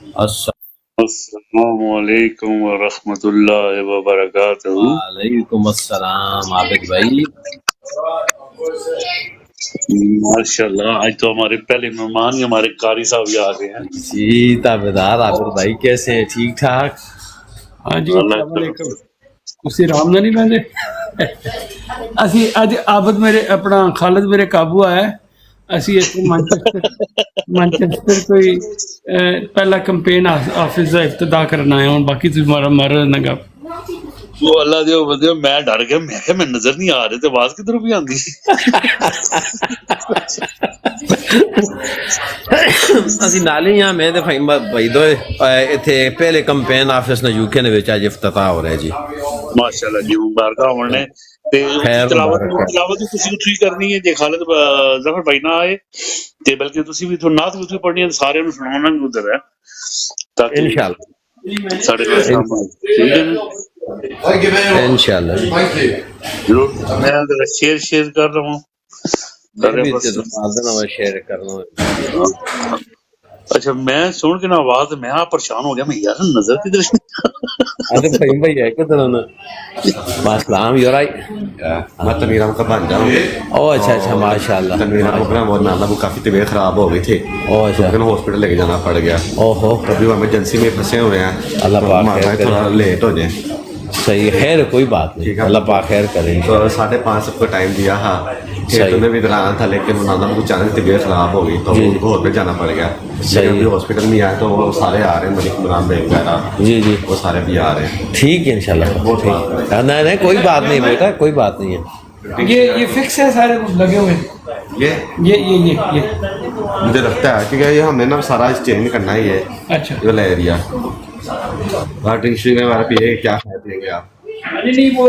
السلام علیکم ورحمۃ اللہ وبرکاتہ۔ وعلیکم السلام عابد بھائی۔ ماشاء اللہ، آج تو ہمارے پہلے مہمان ہی ہمارے قاری صاحب بھی آ گئے ہیں۔ جی تابعدار عابد بھائی کیسے ہیں؟ ٹھیک ٹھاک؟ ہاں جی، اللہ السلام کی علیکم۔ طرف تسی رام نہیں بہندے؟ اسی اج عابد میرے اپنا خالد میرے قابو آیا ہے۔ اسی اتنے مانچسٹر کوئی پہلا کمپین آفس کا افتتاح کرنا ہے ہوں، باقی تو مارا نہ گپ۔ وہ اللہ دے بندے، میں ڈر گیا، میں کہ میں نظر نہیں آ رہے تے آواز کدھروں بھی آندی۔ اسی نالے ہاں میں تے فہیم بھائی دو ایتھے پہلے کمپین آفس نے یو کے نے وچ اج افتتاح ہو رہا ہے جی۔ ماشاءاللہ جی، مبارکہ ہونے نے تے خیر تلاوت مبارک ہے۔ تلاوت بھی تسی اتھی کرنی ہے جے خالد ظفر بھائی نہ آئے تے بلکہ تسی بھی تھوڑی نعت بھی اتھی پڑھنی ہے، سارے نوں سنانا بھی ادھر ہے تاکہ انشاءاللہ ساڑھے نال شام آئے۔ ٹھیک ہے جی، انشاءاللہ ضرور۔ میں ذرا شیئر کر رہا ہوں میں سارے بھی پاس۔ دن شیئر کرنا۔ اچھا، میں سن کے نا آواز میں پریشان ہو گیا، میں یار نظر کدھر اچھا فہیم بھائی ہے کدھر انہوں؟ السلام یو رائٹ؟ میں تنویر احمد کا بھانجا ہوں۔ او اچھا اچھا ماشاء اللہ۔ تنویر احمد کا اور نانا کو کافی طبیعت خراب ہو گئی تھی، او اچھا، لیکن ہاسپٹل لے کے جانا پڑ گیا۔ او ہو، ابھی وہ ایمرجنسی میں پھنسے ہوئے ہیں، اللہ پاک خیر مانا کرے۔ تھوڑا لیٹ ہو جائیں۔ صحیح، خیر کوئی بات ٹھیک نہیں، ہے، اللہ پاک خیر کرے۔ تو 5:30 سب کو ٹائم دیا تھا، صحیح، تمہیں بھی دلانا تھا، لیکن نانا کو اچانک طبیعت خراب ہو گئی تو جی ان کو ہاسپٹل جانا پڑ گیا۔ صحیح، لیکن ابھی ہاسپٹل میں آئے تو وہ سارے آ رہے ہیں، ملک عمران بھائی وغیرہ جی جی وہ سارے بھی آ رہے ہیں۔ ٹھیک ہے انشاءاللہ ٹھیک۔ نہیں نہیں کوئی بات نہیں بیٹا، کوئی بات نہیں ہے۔ یہ فکس ہے، سارے لگے ہوئے ہیں۔ یہ مجھے لگتا ہے کیونکہ یہ ہم نے نا سارا چینج کرنا ہی ہے اچھا، جو لے ایریا ہمارا پی ہے، کیا خیال دیں گے آپ؟ نہیں وہ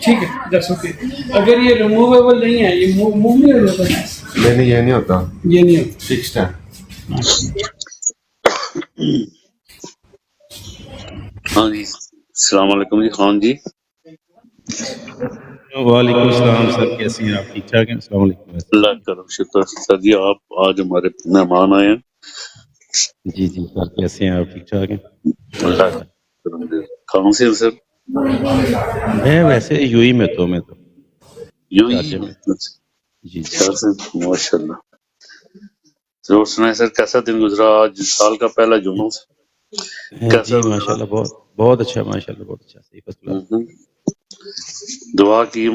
ٹھیک ہے، دس اوکے۔ اگر یہ ریموویبل نہیں ہے، یہ موو نہیں ہو جاتا، نہیں یہ نہیں ہوتا، یہ نہیں ہوتا۔ فکسڈ ہے۔ ہاں جی، السلام علیکم جی، خان جی۔ وعلیکم السلام سر، کیسے ہیں آپ؟ ٹھیک ٹھاک ہیں؟ السلام علیکم اللہ کا کرم شکر سر جی، آپ آج ہمارے مہمان آئے ہیں۔ جی جی سر، کیسے ہیں آپ؟ ٹھیک ٹھاک ہیں؟ اللہ کا کرم دے۔ کہاں سے ہیں سر؟ میں ویسے یو ہی میں تو یوں ہی؟ شارجہ میں۔ جی جی شہر سے، ماشاء اللہ۔ ضرور سنائیں سر، کیسا دن گزرا آج سال کا پہلا جمعہ کیسا جی ماشاء گزرا؟ اللہ، بہت اچھا، ماشاء اللہ بہت اچھا، صحیح فسٹ کلاس۔ دعا کی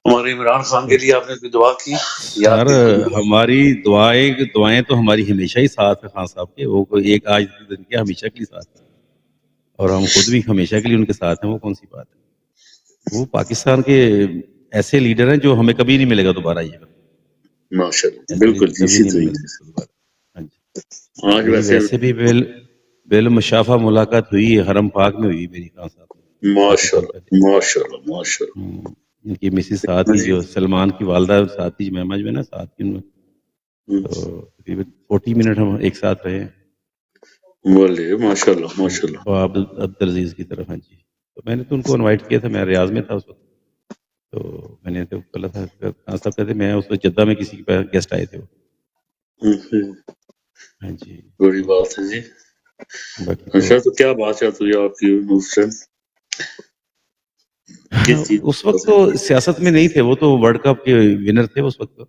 ہمارے عمران خان کے لیے آپ نے کوئی دعا کی؟ یاد سر کی؟ ہماری دعائیں تو ہماری ہمیشہ ہی ساتھ ہے خان صاحب کے، وہ کوئی ایک آج دن کے ہمیشہ کے لیے ساتھ ہے، اور ہم خود بھی ہمیشہ کے لیے ان کے ساتھ ہیں۔ وہ کون سی بات ہے؟ وہ پاکستان کے ایسے لیڈر ہیں جو ہمیں کبھی نہیں ملے گا دوبارہ، یہ ماشاء اللہ، ایسے بالکل لیڈر جی، کبھی اسی نہیں طریقے ملے گا دوبارہ۔ ہاں جی، سے۔ آج میری ویسے ویسے بھی بالمشافہ ملاقات ہوئی ہے، حرم پاک میں ہوئی میری خان صاحب سے کافی ماشاء سال اللہ، پہلے۔ ماشاء اللہ، ماشاء اللہ۔ ان کی مسز ساتھ ہی، جو سلمان کی والدہ ساتھ ہی، مہمہ جو ہے نا ساتھ ہی، ان میں تو تقریباً 40 منٹ ہم ایک ساتھ رہے ہیں، بولے ماشاء اللہ، ماشاء اللہ۔ خواب عبدالعزیز کی طرف۔ ہاں جی، تو میں نے تو ان کو انوائٹ کیا تھا، میں ریاض میں تھا اس وقت، تو میں نے تو بولا تھا خان صاحب کہتے میں اس وقت جدہ میں کسی کے گیسٹ آئے تھے وہ۔ ہاں جی، بڑی بات ہے جی۔ باقی تو اچھا، تو کیا بات چیت ہوئی آپ کی اس ٹائم؟ کس چیز؟ اس وقت تو سیاست میں نہیں تھے وہ، تو ورلڈ کپ کے ونر تھے اس وقت تو۔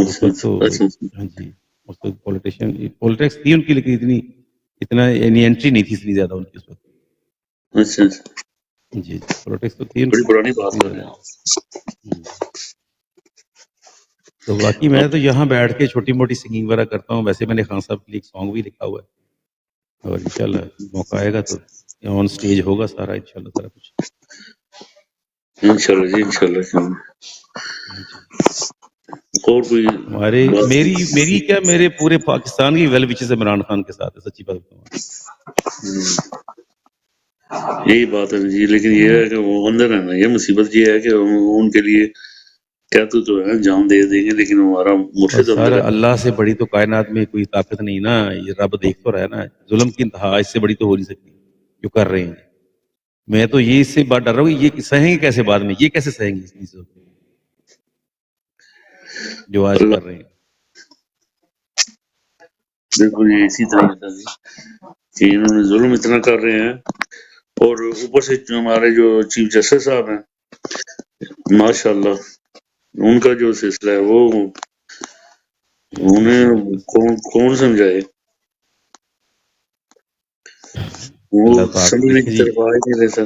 اس وقت تو اچھا ہاں جی، اس وقت پولیٹکس تھی ان کی، لیکن اتنا یعنی انٹری نہیں تھی اتنی زیادہ ان کی اس وقت۔ اچھا اچھا، جی جی، پولیٹکس تو تھی ان بڑی کی پرانی بات اتنی کر زیادہ رہے ہیں نہیں۔ تو باقی میں آپ۔ تو یہاں بیٹھ کے چھوٹی موٹی سنگنگ وغیرہ کرتا ہوں۔ ویسے میں نے خان صاحب کے لیے ایک سانگ بھی لکھا ہوا ہے، اور انشاءاللہ موقع آئے گا تو آن سٹیج ہوگا سارا، انشاءاللہ سارا کچھ۔ انشاءاللہ جی، انشاءاللہ کیوں ہاں جی، اور کوئی میری کیا، میرے پورے پاکستان کی ویل وچز عمران خان کے ساتھ ہے، سچی بات بتاؤں۔ یہی بات ہے جی، لیکن یہ ہے کہ وہ اندر ہے نا، یہ مصیبت یہ ہے کہ ان کے لیے کیا تو ہے جان دے دیں گے، لیکن ہمارا اور مرشد سر اندر ہے۔ اللہ سے بڑی تو کائنات میں کوئی طاقت نہیں نا، یہ رب دیکھ تو رہا ہے نا، ظلم کی انتہا اس سے بڑی تو ہو نہیں سکتی جو کر رہے ہیں۔ میں تو یہ اس سے بات ڈر رہا ہوں، یہ سہیں گے کیسے بعد میں، یہ کیسے سہیں گے اس چیز کو جو آج اللہ کر رہے ہیں۔ بالکل یہ اسی طرح تھا جی کہ انہوں نے ظلم اتنا کر رہے ہیں، اور اوپر سے ہمارے جو چیف جسٹس صاحب ہیں ماشاء اللہ ان کا جو سلسلہ ہے وہ انہیں کون سمجھائے، وہ اللہ پاک سمجھنے دیکھیں کی جی، طرف آ ہی نہیں رہے سر۔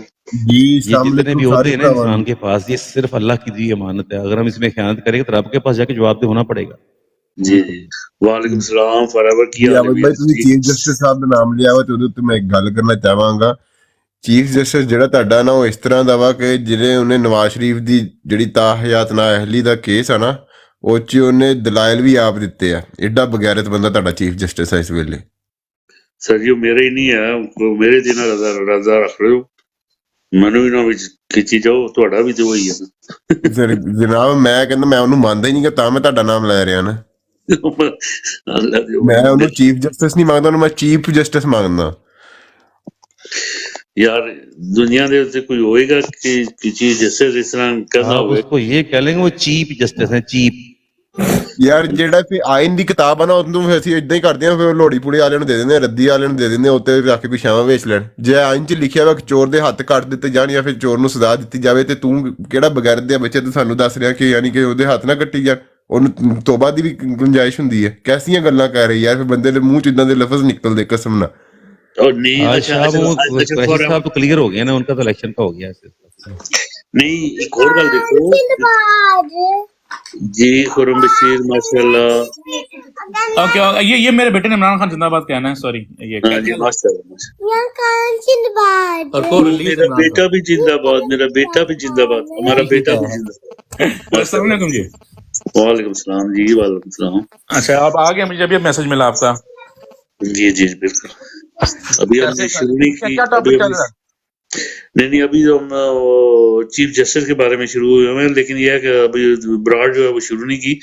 جی یہ السلام جتنے علیکم بھی عہدے سارے ہیں نا بھراواں انسان نوں۔ کے پاس، یہ صرف اللہ کی دی امانت ہے، اگر ہم اس میں خیانت کریں گے تو رب کے پاس جا کے جواب دہ ہونا پڑے گا۔ جی جی وعلیکم السلام فارور کی جی حال ہے عابد بھائی میاں تسی ٹھیک؟ چیف جسٹس صاحب ਦਾ ਨਾਮ ਲਿਆ ਵਾ ਤੇ ਉਹਦੇ ਉੱਤੇ ਮੈਂ ਇੱਕ ਗੱਲ ਕਰਨਾ ਚਾਹਾਂਗਾ। ਚੀਫ ਜਸਟਿਸ ਜਿਹੜਾ ਤੁਹਾਡਾ ਨਾ ਉਹ ਇਸ ਤਰ੍ਹਾਂ ਦਾ ਵਾ ਕਿ ਜਿਹੜੇ ਉਹਨੇ ਨਵਾਜ਼ ਸ਼ਰੀਫ ਦੀ ਜਿਹੜੀ ਤਾਹਯਾਤ ਨਾਅਹਲੀ ਦਾ ਕੇਸ ਆ ਨਾ ਉਹ 'ਚ ਉਹਨੇ ਦਲਾਇਲ ਵੀ ਆਪ ਦਿੱਤੇ ਆ। ਐਡਾ ਬਗੈਰਤ ਬੰਦਾ ਤੁਹਾਡਾ ਚੀਫ جسٹس ਹੈ ਇਸ ਵੇਲੇ। سر جی وہ میرے ہی نہیں ہے، وہ میرے دینا رضا رکھ رہے ہو، ਮੈਨੂੰ ਵੀ ਨਾ ਵਿੱਚ ਖਿੱਚੀ ਜਾਓ، ਤੁਹਾਡਾ ਵੀ ਤੇ ਵਹੀ ਹੈ ਫਿਰ ਜਨਾਬ ਮੈਂ ਕਹਿੰਦਾ ਮੈਂ ਉਹਨੂੰ ਮੰਨਦਾ ਹੀ ਨਹੀਂ ਕਿ ਤਾਂ ਮੈਂ ਤੁਹਾਡਾ ਨਾਮ ਲੈ ਰਿਹਾ ਨਾ। اللہ جو ਮੈਂ ਉਹਨੂੰ ਚੀਫ ਜਸਟਿਸ ਨਹੀਂ ਮੰਗਦਾ, ਉਹਨੂੰ ਮੈਂ ਚੀਫ ਜਸਟਿਸ ਮੰਗਦਾ। ਯਾਰ ਦੁਨੀਆ ਦੇ ਉੱਤੇ ਕੋਈ ਹੋਏਗਾ ਕਿ ਚੀਜ਼ ਜਿਸ ਤਰ੍ਹਾਂ ਕਹਿੰਦਾ آپ ਹੋਵੇ اس کو یہ کہہ لیں گے وہ چیپ جسٹس ہیں، چیپ۔ ਯਾਰ ਜਿਹੜਾ ਫਿਰ ਆਇਨ ਦੀ ਕਿਤਾਬ ਆ ਨਾ ਉਹਨੂੰ ਫਿਰ ਅਸੀਂ ਇਦਾਂ ਹੀ ਕਰਦੇ ਹਾਂ, ਫਿਰ ਲੋੜੀ ਪੂੜੀ ਵਾਲਿਆਂ ਨੂੰ ਦੇ ਦਿੰਦੇ ਆ, ਰੱਦੀ ਵਾਲਿਆਂ ਨੂੰ ਦੇ ਦਿੰਦੇ ਆ, ਉੱਤੇ ਰੱਖ ਕੇ ਵੀ ਛਾਵਾਂ ਵੇਚ ਲੈਣ। ਜੇ ਆਇਨ 'ਚ ਲਿਖਿਆ ਵਾ ਕਿ ਚੋਰ ਦੇ ਹੱਥ ਕੱਟ ਦਿੱਤੇ ਜਾਣ ਜਾਂ ਫਿਰ ਚੋਰ ਨੂੰ ਸਜ਼ਾ ਦਿੱਤੀ ਜਾਵੇ, ਤੇ ਤੂੰ ਕਿਹੜਾ ਬਗੈਰਤ ਦੇ ਬੱਚੇ ਤੂੰ ਸਾਨੂੰ ਦੱਸ ਰਿਹਾ ਕਿ ਯਾਨੀ ਕਿ ਉਹਦੇ ਹੱਥ ਨਾ ਕੱਟੀ ਜਾਣ, ਉਹਨੂੰ ਤੋਬਾ ਦੀ ਵੀ ਗੁੰਜਾਇਸ਼ ਹੁੰਦੀ ਹੈ। ਕੈਸੀਆਂ ਗੱਲਾਂ ਕਰ ਰਹੀ ਯਾਰ, ਫਿਰ ਬੰਦੇ ਦੇ ਮੂੰਹ 'ਚ ਇਦਾਂ ਦੇ ਲਫ਼ਜ਼ ਨਿਕਲਦੇ کسم ਨਾਲ। اور نہیں آج اچھا شاہ اچھا محمود اچھا قریشی فور صاحب تو کلیئر ہو گیا نا، ان کا تو الیکشن کا ہو گیا ہے۔ نہیں ایک اور گل دیکھو جی، خرم بشیر ماشاء اللہ، اوکے یہ میرے بیٹے نے عمران خان زندہ باد کہنا ہے، سوری یہ ہاں جی ماشاء اللہ ماشاء اور کو اللہ۔ ریلیز میرا عمران بیٹا بھی زندہ باد، میرا بیٹا بھی زندہ باد، ہمارا بیٹا بھی زندہ باد خان۔ ماشاء السلام علیکم جی۔ اللہ۔ وعلیکم السلام جی، وعلیکم السلام۔ اچھا آپ آ گئے، مجھے ابھی میسج ملا آپ کا۔ جی جی بالکل، ابھی ہم نے کیسے شروع نہیں کیا کی، کیا ابھی ٹاپک ہم چل نے رہا ہے؟ نہیں ابھی ہم چیف جسٹس کے بارے میں شروع ہوئے ہیں، لیکن یہ ہے کہ ابھی براڈ جو ہے وہ شروع نہیں کی۔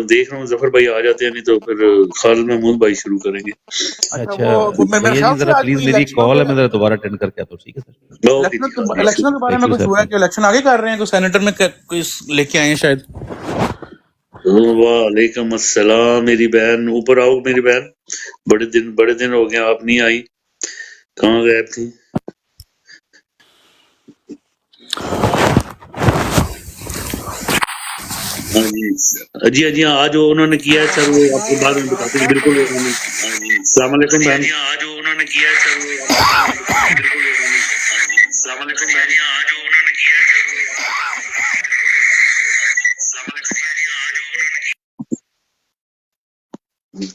دیکھ رہا ہوں ظفر بھائی آ جاتے ہیں، نہیں تو پھر خالد محمود بھائی شروع کریں گے۔ اچھا اچھا وہ میرے بھیا جی خیال سے ذرا آج پلیز کوئی میری الیکشنوں کال کے ہے، میں ذرا دوبارہ اٹینڈ کر کے آتا ہوں، ٹھیک ہے سر؟ اوکے جی، ہاں جی الیکشنوں کے شکریہ۔ بارے تھینک میں یو کچھ سر، ہوا ہے کہ الیکشن آگے کر رہے ہیں، کوئی سینیٹر میں کوئی لے کے آئے ہیں شاید؟ وعلیکم السلام میری بہن، اوپر آؤ میری بہن، بڑے دن ہو گئے آپ نہیں آئی، کہاں غائب تھی؟ ہاں جی جی ہاں آج وہ انہوں نے کیا ہے سر، وہ آپ کو بعد میں بتاتے ہیں بالکل۔ السلام علیکم بہن۔ آج وہ انہوں نے کیا ہے سر، وہ آپ کو بعد میں بتاتے ہیں بالکل۔ السلام علیکم بہن۔ آج وہ انہوں نے کیا ہے سر، السلام علیکم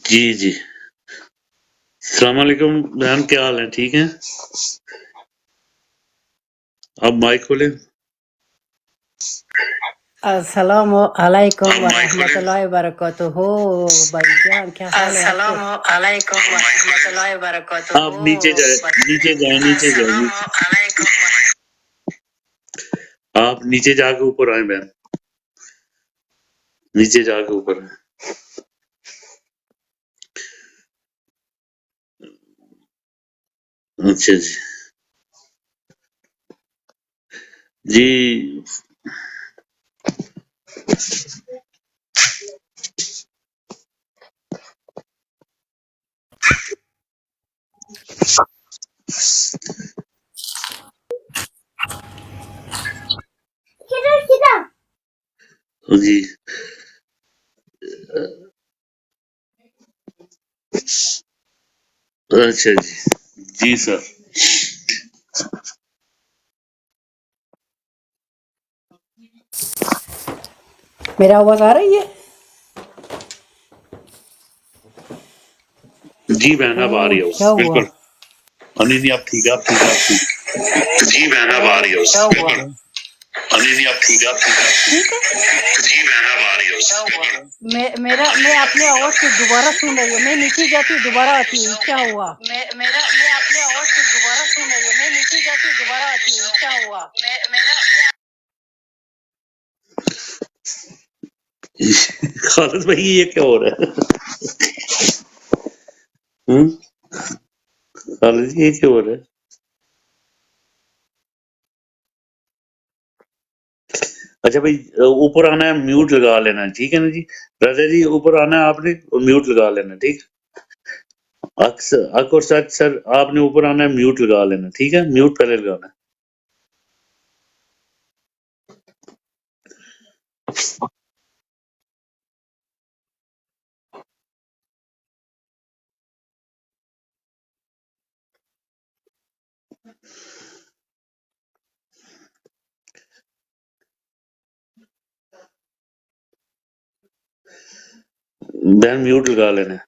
جی جی السلام علیکم بہن، کیا حال ہے؟ ٹھیک ہیں؟ آپ مائک کھولیں۔ السلام علیکم ورحمۃ اللہ وبرکاتہ بھائی جان، کیا حال ہے آپ کے؟ السلام علیکم ورحمۃ اللہ وبرکاتہ آپ نیچے جائیں، نیچے جائیں، نیچے جائیں، السلام علیکم۔ آپ نیچے جا کے اوپر آئیں بہن، نیچے جا کے اوپر آئیں۔ اچھا جی جی جی اچھا جی جی سر۔ میرا آواز آ رہی ہے؟ جی بہن اب آ رہی ہے کیا ہوا؟ بالکل۔ نہیں نہیں آپ ٹھیک ہے، آپ ٹھیک ہے، آپ ٹھیک۔ جی بہن اب آ رہی ہے بالکل۔ نہیں نہیں آپ ٹھیک ہے، آپ ٹھیک ہے، آپ ٹھیک ہے۔ ٹھیک۔ جی بہن اب آ رہی ہے بالکل۔ میں اپنے آواز کو دوبارہ سن رہی ہوں، میں نیچے جاتی ہوں دوبارہ آتی ہوں، کیا ہوا؟ میں اپنے آواز کو دوبارہ سن رہی ہوں، میں نیچے جاتی ہوں دوبارہ آتی ہوں، کیا ہوا؟ خالد بھائی یہ کیا ہو رہا ہے؟ خالد جی یہ کیا ہو رہا ہے؟ اچھا بھائی اوپر آنا ہے، میوٹ لگا لینا ہے، ٹھیک ہے نا جی؟ رضا جی اوپر آنا ہے آپ نے، میوٹ لگا لینا، ٹھیک؟ اکر سچ سر آپ نے اوپر آنا ہے میوٹ لگا لینا ٹھیک ہے میوٹ پہلے لگانا ہے بہن میوٹ لگا لینا ہے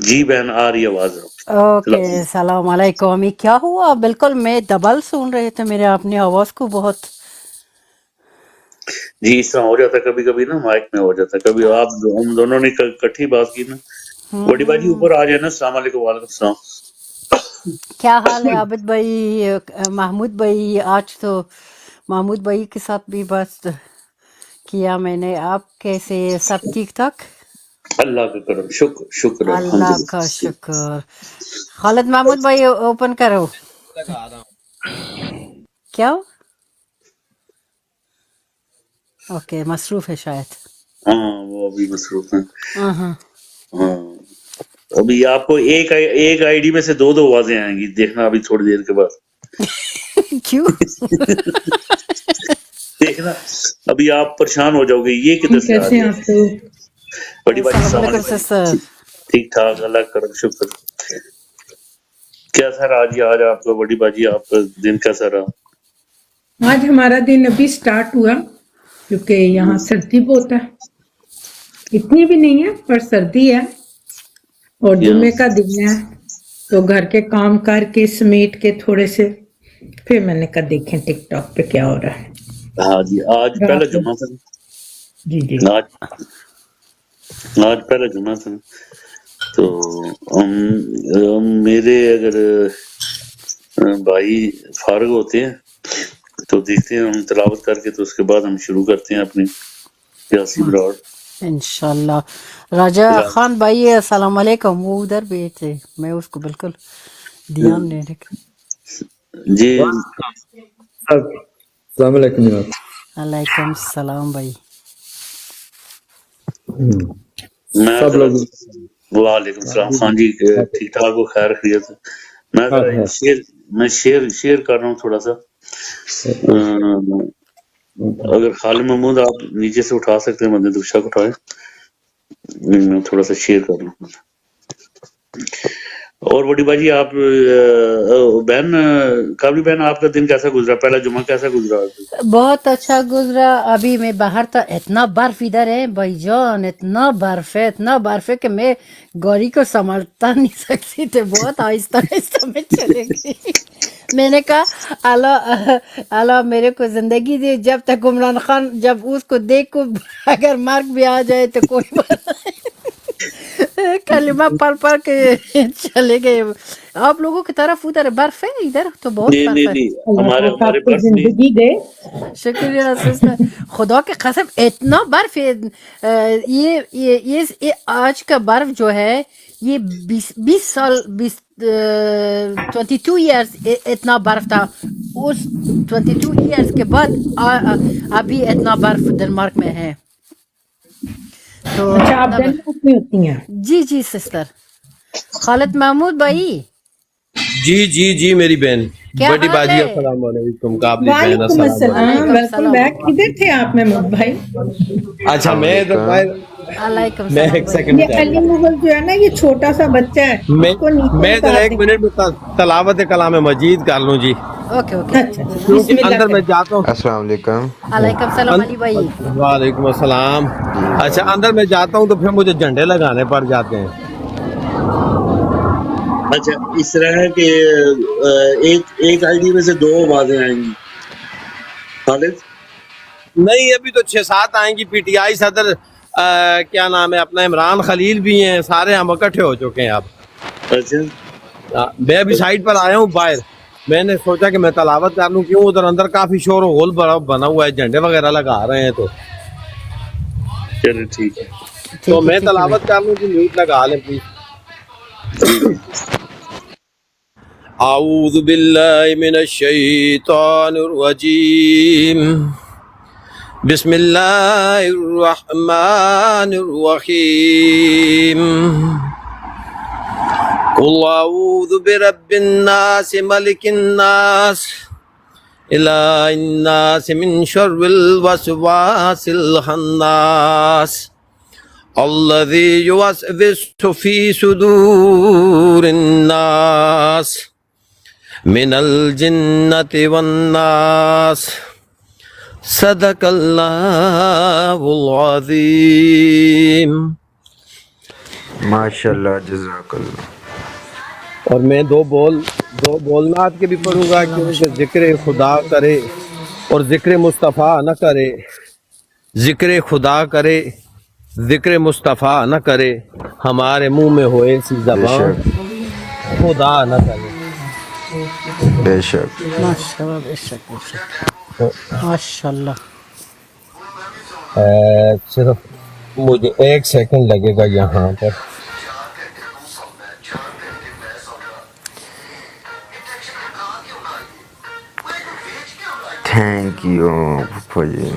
جی بہن آ رہی ہے آواز اوکے سلام علیکم یہ کیا ہوا بالکل میں ڈبل سن رہے تھے میرے اپنی آواز کو بہت جی اس طرح ہو جاتا ہے کبھی کبھی نا مائک میں ہو جاتا ہے کبھی آپ ہم دونوں نے کٹھی بات کی نا بڑی باجی اوپر آ جائے نا السلام علیکم وعلیکم السلام کیا حال ہے عابد بھائی محمود بھائی آج تو محمود بھائی کے ساتھ بھی بات کیا میں نے آپ کیسے سب ٹھیک ٹھاک اللہ کا کرم شکر شکر اللہ کا الحمدللہ شکر خالد محمود بھائی اوپن کرو کیا اوکے مصروف ہے شاید ہاں وہ ابھی مصروف ہیں ہاں ہاں ابھی آپ کو ایک آئی ڈی میں سے دو آوازیں آئیں گی دیکھنا ابھی تھوڑی دیر کے بعد کیوں دیکھنا ابھی آپ پریشان ہو جاؤ گے یہ کدھر سے آ کیسے ہیں گیا آپ لوگ؟ بڑی باجی السلام السلام علیکم علیکم سسٹر ٹھیک ٹھاک اللہ کا کرم شکر کیا سر آج آپ کا بڑی باجی آپ کا دن کیسا رہا آج ہمارا دن ابھی سٹارٹ ہوا کیونکہ یہاں سردی بہت ہے اتنی بھی نہیں ہے پر سردی ہے اور جمعے کا دن ہے تو گھر کے کام کر کے سمیٹ کے تھوڑے سے پھر میں نے کہا دیکھیں ٹک ٹاک پہ کیا ہو رہا ہے ہاں جی آج پہلا رات جمعہ تھا جی جی آج پہلا جمعہ تھا تو میرے اگر بھائی فارغ ہوتے ہیں تو دیکھتے ہیں ہم تلاوت کر کے تو اس کے بعد ہم شروع کرتے ہیں اپنی سیاسی براڈ انشاءاللہ راجہ خان بھائی السلام علیکم وہ ادھر بھی تھے میں اس کو بالکل دھیان نہیں رکھا جی السلام علیکم جناب علیکم السلام بھائی میں سب ذرا لوگ وعلیکم السلام خان جی ٹھیک ٹھاک ہو خیر خیریت میں ذرا شیئر کر رہا ہوں تھوڑا سا اگر خالد محمود آپ نیچے سے اٹھا سکتے ہیں مدد دوشک اٹھائے میں تھوڑا سا شیئر کر رہا ہوں اور بڑی باجی آپ بہن کابلی بہن آپ کا دن کیسا گزرا پہلا جمعہ کیسا گزرا بہت اچھا گزرا ابھی میں باہر تھا اتنا برف ادھر ہے بھائی جان اتنا برف ہے کہ میں گاڑی کو سنبھالتا نہیں سکتی تھے بہت آہستہ آہستہ میں چلے گئی میں نے کہا اللہ میرے کو زندگی دے جب تک عمران خان جب اس کو دیکھ کو اگر مرگ بھی آ جائے تو کوئی بات نہیں کلمہ پڑھ کے چلے گئے آپ لوگوں کی طرف ادھر برف ہے ادھر تو بہت برف ہے نہیں اللہ پاک ہمارے آپ کو برف نہیں زندگی دے شکریہ سسٹر خدا کے قسم اتنا برف ہے یہ آج کا برف جو ہے یہ 20 سال 22 ایئرس اتنا برف تھا اس 22 ایئرس کے بعد ابھی اتنا برف ڈنمارک میں ہے تو اچھا آپ ڈنمارک میں ہوتی ہیں جی سسٹر خالد محمود بھائی جی میری بہن کیا بڑی حال باجی ہے السلام علیکم قابلی بہن وعلیکم السلام السلام علیکم ویلکم بیک کدھر تھے آپ محمود بھائی اچھا میں ادھر باہر علیکم میں السلام ایک بھائی سیکنڈ یہ علی مغل جو ہے نا یہ چھوٹا سا بچہ ہے اس کو نیچے میں ادھر اتار ایک دیں منٹ میں تلاوت کلام مجید کر لوں جی اوکے اچھا بسم کیونکہ اللہ اندر میں کریں جاتا ہوں السلام علیکم علیکم السلام علی بھائی وعلیکم السلام جی اچھا اندر میں جاتا ہوں تو پھر مجھے جھنڈے لگانے پڑ جاتے ہیں اچھا اس طرح ہے کہ ایک آئی ڈی میں سے دو آوازیں آئیں گی خالد نہیں ابھی تو 6-7 آئیں گی پی ٹی آئی صدر کیا نام ہے اپنا عمران خلیل بھی ہیں سارے ہم اکٹھے ہو چکے ہیں اب اچھا میں ابھی سائٹ پر آیا ہوں باہر میں نے سوچا کہ میں تلاوت کر لوں کیوں ادھر اندر کافی شور و غل بنا ہوا ہے جھنڈے وغیرہ لگا رہے ہیں تو چلے ٹھیک ہے تو ٹھیک ہے میں ٹھیک ہے تلاوت بھائی کر لوں کہ میوٹ لگا لیں پلیز جی أعوذ بالله من الشيطان الرجيم بسم الله الرحمن الرحيم قل أعوذ برب الناس ملك الناس إله الناس من شر الوسواس الخناس الذي يوسوس في صدور الناس من الجنة والناس صدق اللہ العظیم. ماشاءاللہ جزاک اللہ. اور میں دو بولنات کے بھی پڑھوں گا کہ ذکر خدا کرے اور ذکر مصطفیٰ نہ کرے. ذکر خدا کرے ذکر مصطفیٰ نہ کرے، ہمارے منہ میں ہوئے سی زبان خدا نہ کرے. بے شک. ماشاءاللہ بے شک بے شک ماشاءاللہ. صرف مجھے 1 سیکنڈ لگے گا یہاں پر. تھینک یو پھپھو جی.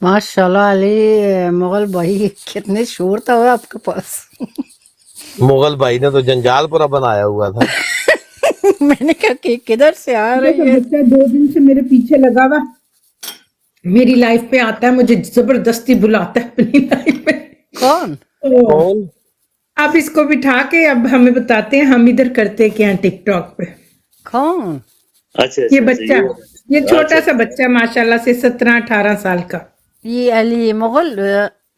ماشاءاللہ علی مغل بھائی کتنے شور تھا وہ آپ کے پاس. مغل بھائی نے تو جنجال پورا بنایا ہوا تھا. میں نے کہا کہ کدھر سے آ رہی ہے. بچہ 2 دن سے میرے پیچھے لگا ہوا میری لائف پہ آتا ہے، مجھے زبردستی بلاتا ہے اپنی لائف میں. کون؟ کون؟ آپ اس کو بٹھا کے اب ہمیں بتاتے ہیں ہم ادھر کرتے کیا ہیں ٹک ٹاک پہ. کون؟ اچھا یہ بچہ، یہ چھوٹا سا بچہ ماشاءاللہ سے 17-18 سال کا. یہ علی مغل.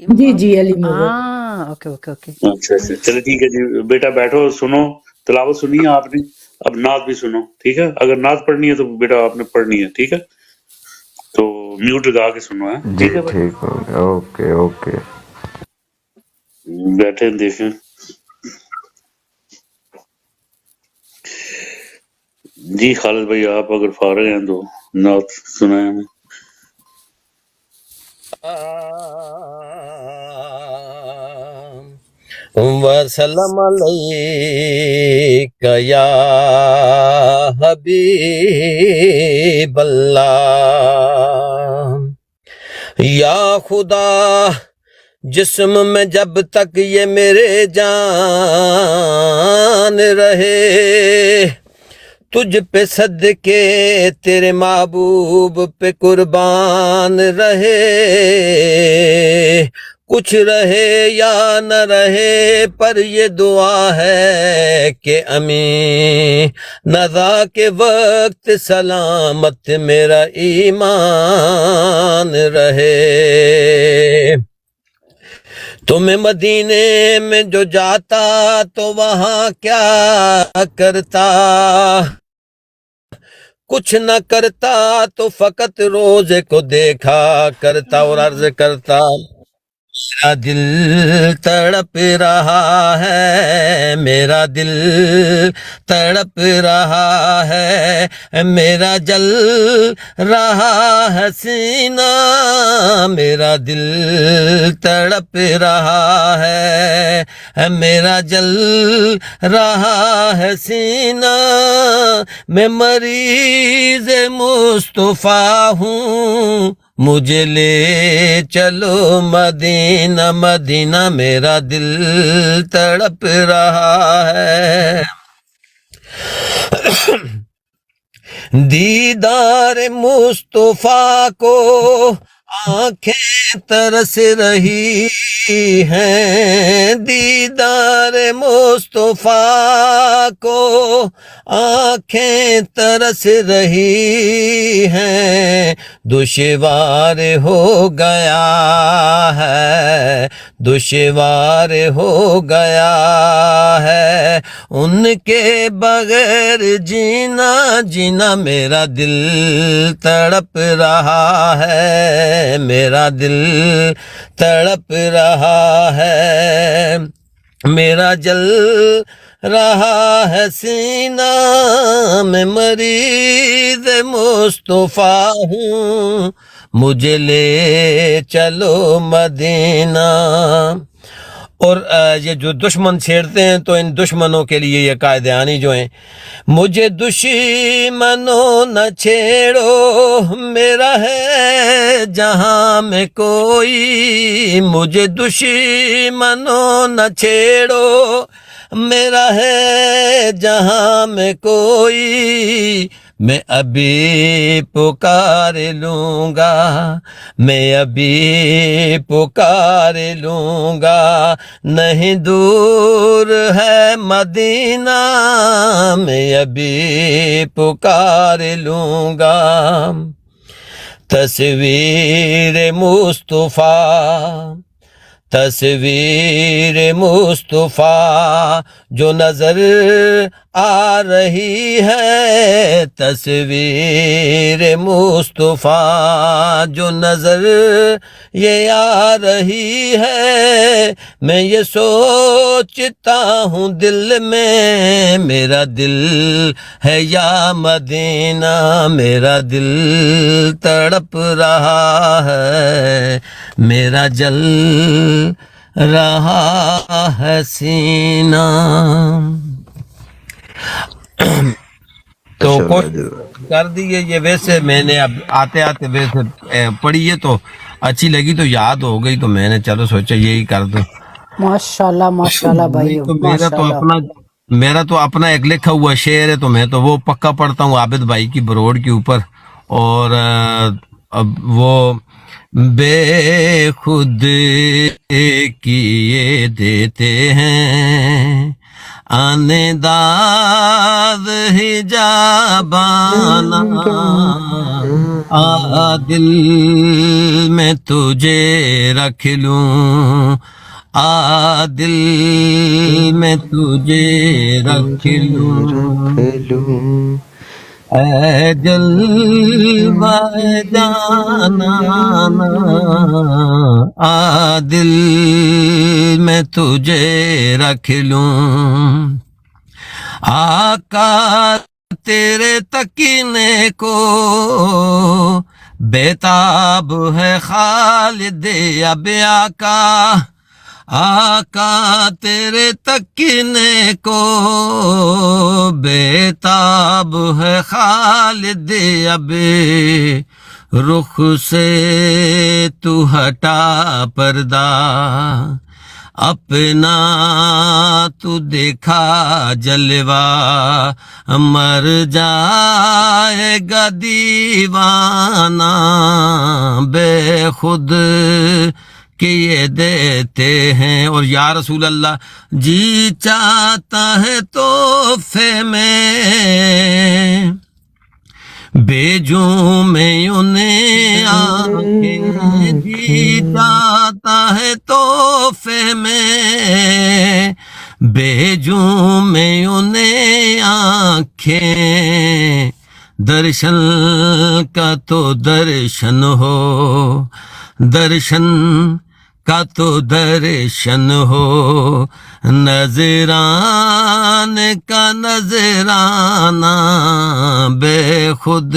جی جی علی مغل. ہاں اوکے اوکے اوکے. اچھا اچھا چلو ٹھیک ہے جی. بیٹا بیٹھو، سنو تلاوت سنی ہے آپ نے، اب نعت بھی سنو ٹھیک ہے. اگر نعت پڑھنی ہے تو بیٹا آپ نے پڑھنی ہے ٹھیک ہے. تو میوٹ لگا کے سنو ہے جی ٹھیک ہے. ٹھیک ہو گیا. Okay okay. بیٹھے دیکھیں. جی خالد بھائی آپ اگر فارغ ہیں تو نعت سنائیں ہمیں. وسلم علیک یا حبیب اللہ. یا خدا جسم میں جب تک یہ میرے جان رہے، تجھ پہ صدقے تیرے محبوب پہ قربان رہے. کچھ رہے یا نہ رہے پر یہ دعا ہے کہ امین نزا کے وقت سلامت میرا ایمان رہے. تمہیں مدینے میں جو جاتا تو وہاں کیا کرتا، کچھ نہ کرتا تو فقط روزے کو دیکھا کرتا اور عرض کرتا میرا دل تڑپ رہا ہے، میرا دل تڑپ رہا ہے، میرا جل رہا ہے سینہ، میرا دل تڑپ رہا ہے، میرا جل رہا ہے سینہ. میں مریض مصطفیٰ ہوں، مجھے لے چلو مدینہ مدینہ، میرا دل تڑپ رہا ہے. دیدار مصطفیٰ کو آنکھیں ترس رہی ہیں دیدار مصطفیٰ کو، آنکھیں ترس رہی ہیں، دشوار ہو گیا ہے، دشوار ہو گیا ہے، ان کے بغیر جینا جینا میرا دل تڑپ رہا ہے، میرا دل تڑپ رہا ہے، میرا جل رہا ہے سینہ، میں مریض مصطفیٰ ہوں، مجھے لے چلو مدینہ۔ اور یہ جو دشمن چھیڑتے ہیں تو ان دشمنوں کے لیے یہ قائدانی جو ہیں، مجھے دشمنوں نہ چھیڑو میرا ہے جہاں میں کوئی، مجھے دشمنوں نہ چھیڑو میرا ہے جہاں میں کوئی، میں ابھی پکار لوں گا، میں ابھی پکار لوں گا، نہیں دور ہے مدینہ، میں ابھی پکار لوں گا۔ تصویر مصطفیٰ، تصویر مصطفیٰ جو نظر آ رہی ہے، تصویر مصطفیٰ جو نظر یہ آ رہی ہے، میں یہ سوچتا ہوں دل میں، میرا دل ہے یا مدینہ، میرا دل تڑپ رہا ہے، میرا جل رہا ہے سینہ۔ تو ماشاء اللہ کوشش جزاک کر دیئے، یہ ویسے میں نے اب آتے آتے ویسے پڑھی ہے تو اچھی لگی تو یاد ہو گئی، تو میں نے چلو سوچا یہی کر دوں۔ ماشاءاللہ ماشاءاللہ نہیں بھائی تو ماشاءاللہ۔ میرا تو اپنا ایک لکھا ہوا شعر ہے، تو میں تو وہ پکا پڑھتا ہوں عابد بھائی کی بروڑ کے اوپر، اور اب وہ بے خود کیے دیتے ہیں آنے داد حجابانا، دل میں تجھے رکھ لوں، دل میں تجھے رکھ لوں، لوں اے جلوہ جانانا، دل میں تجھے رکھ لوں، آقا تیرے تکینے کو بیتاب ہے خالد اب آقا، آقا تیرے تکینے کو بیتاب ہے خالد اب، رخ سے تو ہٹا پردہ اپنا تو دیکھا جلوہ، مر جائے گا دیوانہ بے خود کیے دیتے ہیں۔ اور یا رسول اللہ جی چاہتا ہے تحفے میں بیجوں میں انہیں آنکھیں، جی چاہتا ہے تحفے میں بیجوں میں انہیں آنکھیں، درشن کا تو درشن ہو، درشن کا تو درشن ہو، نذران کا نذرانہ بے خود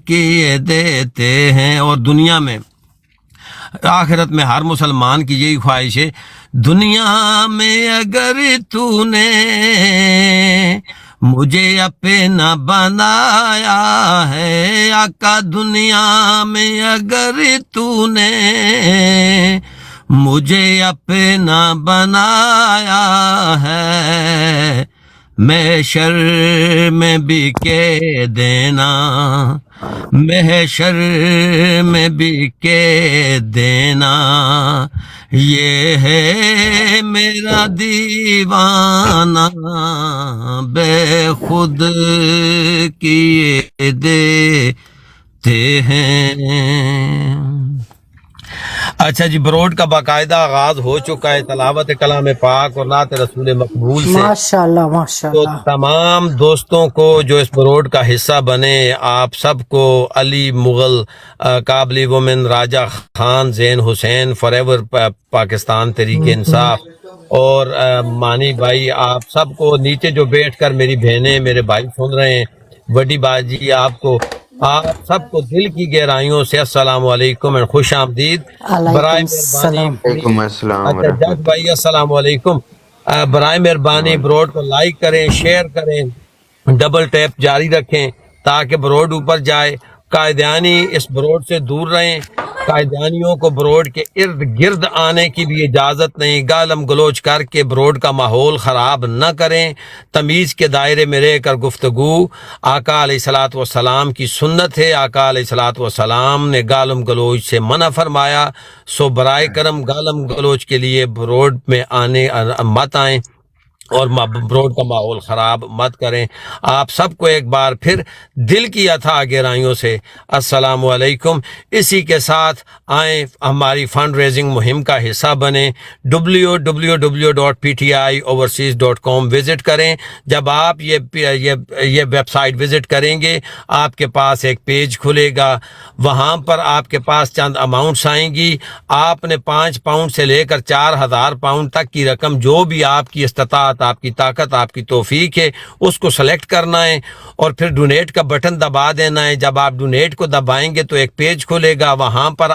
کیے دیتے ہیں۔ اور دنیا میں آخرت میں ہر مسلمان کی یہی خواہش ہے، دنیا میں اگر تو نے مجھے اپنا بنایا ہے، آقا دنیا میں اگر تو نے مجھے اپنا بنایا ہے، محشر میں بھی کہہ دینا، محشر میں بھی کہہ دینا، یہ ہے میرا دیوانہ بے خود کیے دیتے ہیں۔ اچھا جی، بروڈ کا باقاعدہ آغاز ہو چکا ہے تلاوت کلام پاک اور نعت رسول مقبول سے۔ ماشاءاللہ ماشاءاللہ۔ تو تمام دوستوں کو جو اس بروڈ کا حصہ بنے، آپ سب کو علی مغل، قابلی woman, Raja Khan, Zain Hussain, forever Pakistan Tehreek Insaf, اور مانی بھائی، آپ سب کو نیچے جو بیٹھ کر میری بہنیں میرے بھائی سن رہے ہیں، وڈی باجی، آپ سب کو دل کی گہرائیوں سے السلام علیکم اور خوش آمدید۔ برائے علیکم مہربانی السلام۔ وعلیکم السلام اچھا جج ورحمۃ بھائی السلام علیکم۔ برائے مہربانی اللہ۔ بروڈ کو لائک کریں، شیئر کریں، ڈبل ٹیپ جاری رکھیں تاکہ بروڈ اوپر جائے۔ قائدیانی اس بروڈ سے دور رہیں، قائدیانیوں کو بروڈ کے ارد گرد آنے کی بھی اجازت نہیں، گالم گلوچ کر کے بروڈ کا ماحول خراب نہ کریں، تمیز کے دائرے میں رہ کر گفتگو آقا علیہ الصلوۃ والسلام کی سنت ہے۔ آقا علیہ الصلوۃ والسلام نے گالم گلوچ سے منع فرمایا، سو برائے کرم گالم گلوچ کے لیے بروڈ میں آنے مت آئیں اور بروڈ کا ماحول خراب مت کریں۔ آپ سب کو ایک بار پھر دل کی اتھا گہرائیوں سے السلام علیکم۔ اسی کے ساتھ آئیں ہماری فنڈ ریزنگ مہم کا حصہ بنیں، www.ptioverseas.com وزٹ کریں۔ جب آپ یہ ویب سائٹ وزٹ کریں گے، آپ کے پاس ایک پیج کھلے گا، وہاں پر آپ کے پاس چند اماؤنٹس آئیں گی۔ آپ نے 5 پاؤنڈ سے لے کر 4000 پاؤنڈ تک کی رقم، جو بھی آپ کی استطاعت، آپ کی طاقت، آپ کی توفیق ہے، اس کو سلیکٹ کرنا ہے اور پھر ڈونیٹ کا بٹن دبا دینا ہے۔ جب آپ ڈونیٹ کو دبائیں گے تو ایک پیج کھلے گا، وہاں پر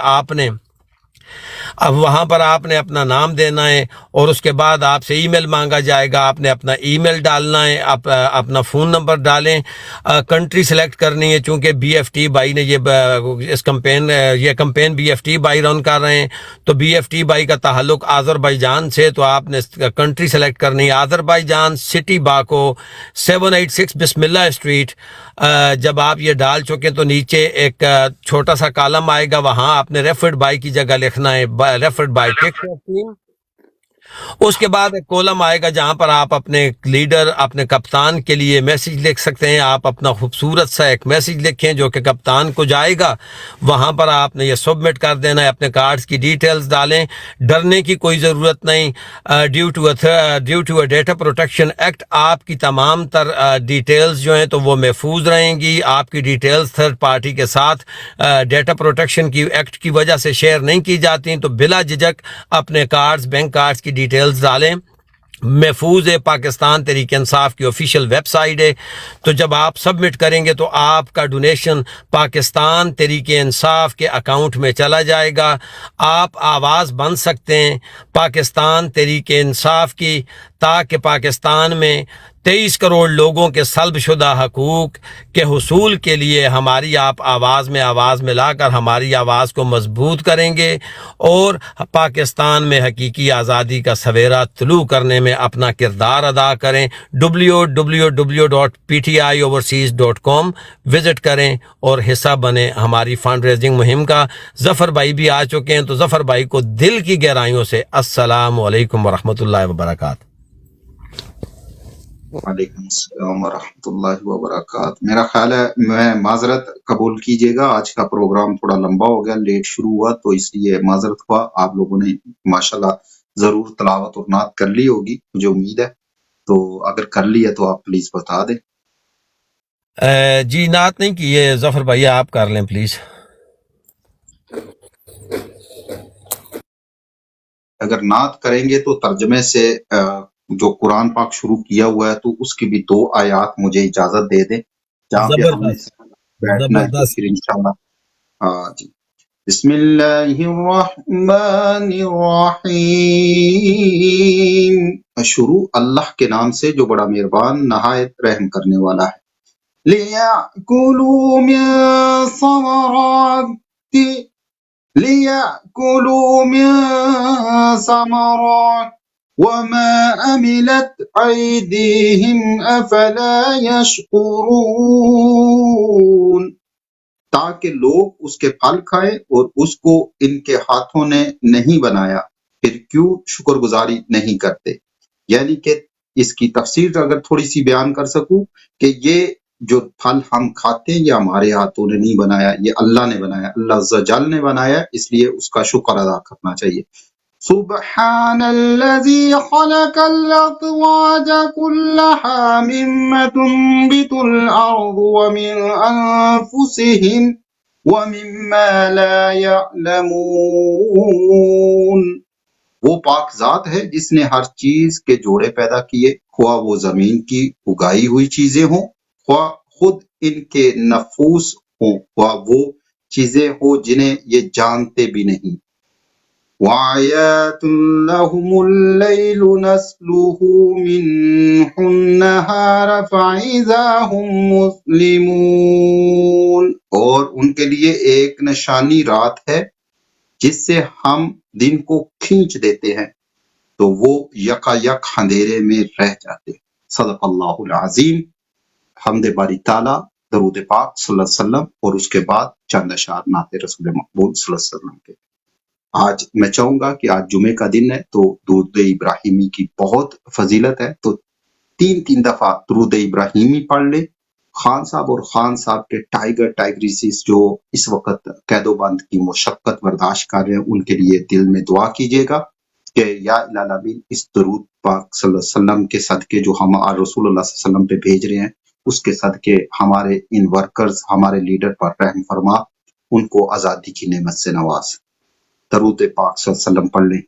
آپ نے اپنا نام دینا ہے اور اس کے بعد آپ سے ای میل مانگا جائے گا، آپ نے اپنا ای میل ڈالنا ہے، اپنا فون نمبر ڈالیں، کنٹری سلیکٹ کرنی ہے، چونکہ بی ایف ٹی بائی نے یہ campaign B F T buy run کر رہے ہیں، تو بی ایف ٹی بائی کا تعلق آذربائیجان سے، تو آپ نے کنٹری سلیکٹ کرنی ہے آذربائیجان، سٹی باکو، 786 بسم اللہ اسٹریٹ۔ جب آپ یہ ڈال چکے تو نیچے ایک چھوٹا سا کالم آئے گا، وہاں آپ نے ریفرڈ بائی کی جگہ لکھنا ہے ریفرڈ بائی ٹیک ٹیم۔ اس کے بعد ایک کولم آئے گا جہاں پر آپ اپنے لیڈر، اپنے کپتان کے لیے میسج لکھ سکتے ہیں۔ آپ اپنا خوبصورت سا ایک میسج لکھیں جو کہ کپتان کو جائے گا، وہاں پر آپ نے یہ سبمٹ کر دینا ہے، اپنے کارڈز کی ڈیٹیلز ڈالیں، ڈرنے کی کوئی ضرورت نہیں۔ Due to data protection act آپ کی تمام تر ڈیٹیلز جو ہیں تو وہ محفوظ رہیں گی۔ آپ کی ڈیٹیلز تھرڈ پارٹی کے ساتھ ڈیٹا پروٹیکشن کی ایکٹ کی وجہ سے شیئر نہیں کی جاتی، تو بلا جھجک اپنے کارڈز، بینک کارڈز کی ڈیٹیلز ڈالیں، محفوظ ہے۔ پاکستان تحریک انصاف کی آفیشیل ویب سائٹ ہے، تو جب آپ سبمٹ کریں گے تو آپ کا ڈونیشن پاکستان تحریک انصاف کے اکاؤنٹ میں چلا جائے گا۔ آپ آواز بن سکتے ہیں پاکستان تحریک انصاف کی، تاکہ پاکستان میں 23 کروڑ لوگوں کے سلب شدہ حقوق کے حصول کے لیے ہماری آپ آواز ملا کر ہماری آواز کو مضبوط کریں گے اور پاکستان میں حقیقی آزادی کا سویرا طلوع کرنے میں اپنا کردار ادا کریں۔ www.ptioverseas.com وزٹ کریں اور حصہ بنیں ہماری فنڈ ریزنگ مہم کا۔ ظفر بھائی بھی آ چکے ہیں، تو ظفر بھائی کو دل کی گہرائیوں سے السلام علیکم ورحمۃ اللہ وبرکاتہ۔ وعلیکم السلام ورحمۃ اللہ وبرکاتہ۔ میرا خیال ہے میں معذرت قبول کیجیے گا، آج کا پروگرام تھوڑا لمبا ہو گیا، لیٹ شروع ہوا تو اس لیے معذرت ہوا۔ آپ لوگوں نے ماشاءاللہ ضرور تلاوت اور نعت کر لی ہوگی، مجھے امید ہے، تو اگر کر لی ہے تو آپ پلیز بتا دیں۔ جی نعت نہیں کی ہے ظفر بھائی، آپ کر لیں پلیز۔ اگر نعت کریں گے تو ترجمے سے جو قرآن پاک شروع کیا ہوا ہے تو اس کی بھی 2 آیات مجھے اجازت دے دیں، جہاں پہ ہم نے بیٹھنا ہے، تو پھر انشاءاللہ۔ ہاں جی، بسم اللہ الرحمن الرحیم۔ شروع اللہ کے نام سے جو بڑا مہربان نہایت رحم کرنے والا ہے۔ لِيَأْكُلُوا مِن ثَمَرَاتِ وما عملت أيديهم أفلا يشكرون، تاکہ لوگ اس کے پھل کھائیں اور اس کو ان کے ہاتھوں نے نہیں بنایا، پھر کیوں شکر گزاری نہیں کرتے۔ یعنی کہ اس کی تفسیر اگر تھوڑی سی بیان کر سکوں کہ یہ جو پھل ہم کھاتے ہیں یہ ہمارے ہاتھوں نے نہیں بنایا، یہ اللہ نے بنایا، اللہ عز و جل نے بنایا، اس لیے اس کا شکر ادا کرنا چاہیے۔ سبحان الذي خلق الأزواج كلها مما تنبت الأرض ومن أنفسهم ومما لا يعلمون، وہ پاک ذات ہے جس نے ہر چیز کے جوڑے پیدا کیے، خواہ وہ زمین کی اگائی ہوئی چیزیں ہوں، خواہ خود ان کے نفوس ہوں، خواہ وہ چیزیں ہوں جنہیں یہ جانتے بھی نہیں۔ وَآيَاتٌ لَهُمُ اللَّيْلُ نَسْلُهُ مِنْهُ النَّهَارَ فَإِذَا هُمْ مُظْلِمُونَ، اور ان کے لیے ایک نشانی رات ہے جس سے ہم دن کو کھینچ دیتے ہیں تو وہ یکا یک اندھیرے میں رہ جاتے ہیں۔ صدق اللہ العظیم۔ حمد باری تعالیٰ، درود پاک صلی اللہ علیہ وسلم، اور اس کے بعد چند اشعار نعت رسول مقبول صلی اللہ علیہ وسلم کے۔ آج میں چاہوں گا کہ آج جمعے کا دن ہے تو درود ابراہیمی کی بہت فضیلت ہے، تو تین دفعہ درود ابراہیمی پڑھ لیں۔ خان صاحب اور خان صاحب کے ٹائگریسز جو اس وقت قید و بند کی مشقت برداشت کر رہے ہیں، ان کے لیے دل میں دعا کیجیے گا کہ یا الہ العالمین اس درود پاک صلی اللہ علیہ وسلم کے صدقے جو ہم رسول اللہ صلی اللہ علیہ وسلم پہ بھیج رہے ہیں، اس کے صدقے ہمارے ان ورکرز، ہمارے لیڈر پر رحم فرما، ان کو آزادی کی نعمت سے نواز۔ درود پاک صلی اللہ علیہ وسلم پڑھ لیں۔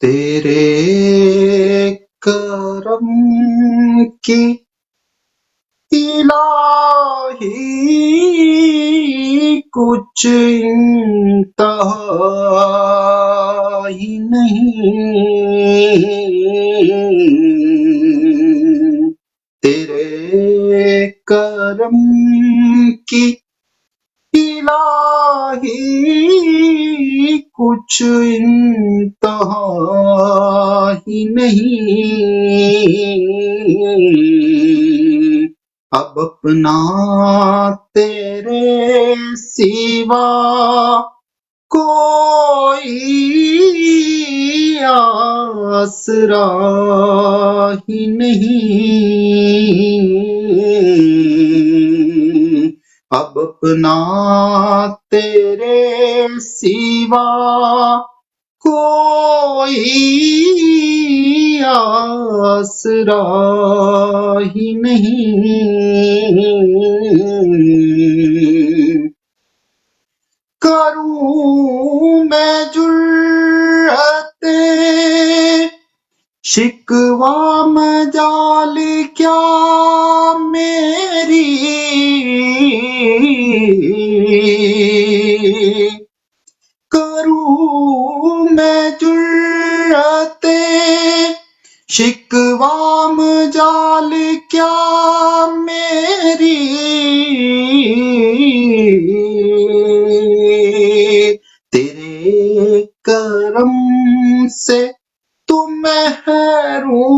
تیرے کرم کی الہی کچھ انتہا ہی نہیں، تیرے کرم کی الہی کچھ انتہا ہی نہیں، اب اپنا تیرے سوا کوئی آسرا ہی نہیں، اب اپنا تیرے سوا کوئی آسرا ہی نہیں، کروں میں جرأت شکوہ مجال کیا میری، کروں میں جرأت شکوہ مجال کیا میری، تیرے کرم سے تو محروم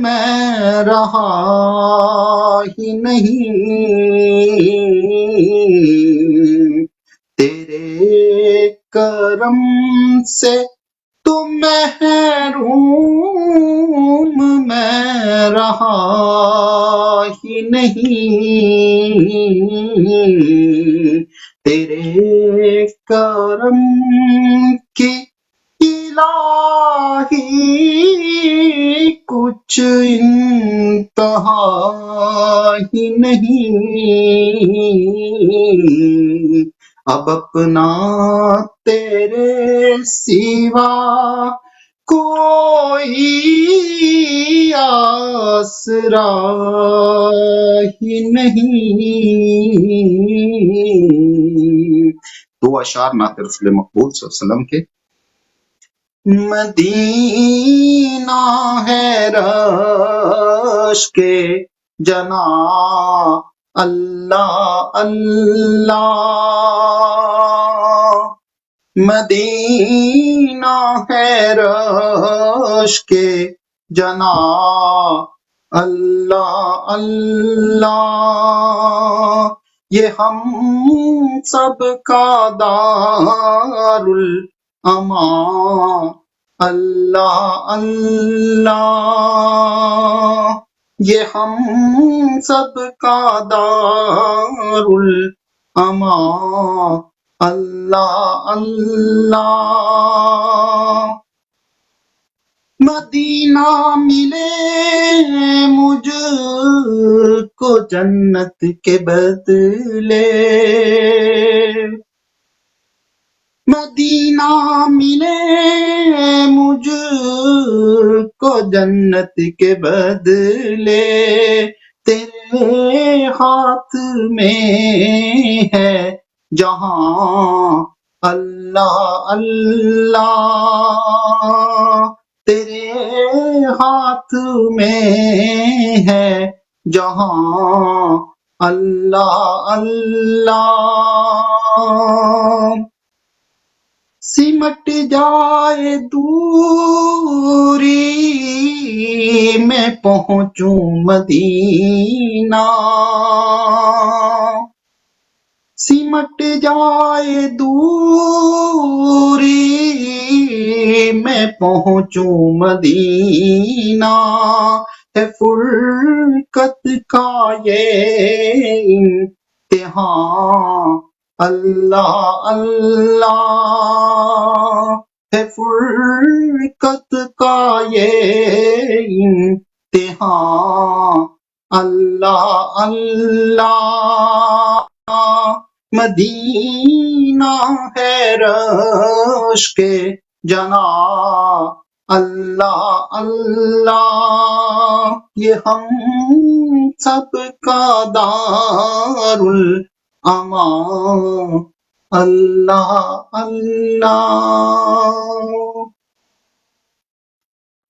میں رہا ہی نہیں، تیرے کرم سے تو محروم میں رہا ہی نہیں، تیرے کرم کی الہی کچھ کچھ انتہا ہی نہیں، اب اپنا تیرے سوا کوئی آسرا ہی نہیں۔ دو اشعار نعت رسول مقبول صلی اللہ علیہ وسلم کے۔ مدینہ ہے رش کے جنا اللہ اللہ، مدینہ ہے رش کے جنا اللہ اللہ، یہ ہم سب کا دار الامان اللہ اللہ، یہ ہم سب کا دار الامان اللہ اللہ۔ مدینہ ملے مجھ کو جنت کے بدلے، مدینہ ملے مجھ کو جنت کے بدلے، تیرے ہاتھ میں ہے جہاں اللہ اللہ، تیرے ہاتھ میں ہے جہاں اللہ اللہ۔ سمٹ جائے دوری میں پہنچوں مدینہ، سمٹ جائے دوری میں پہنچوں مدینہ، ہے فرقت کا یہ امتحان اللہ اللہ، ہے فرقت کا یہ امتحان اللہ اللہ، مدینہ ہے رش کے جنا اللہ اللہ، یہ ہم سب کا دار الامان اللہ اللہ۔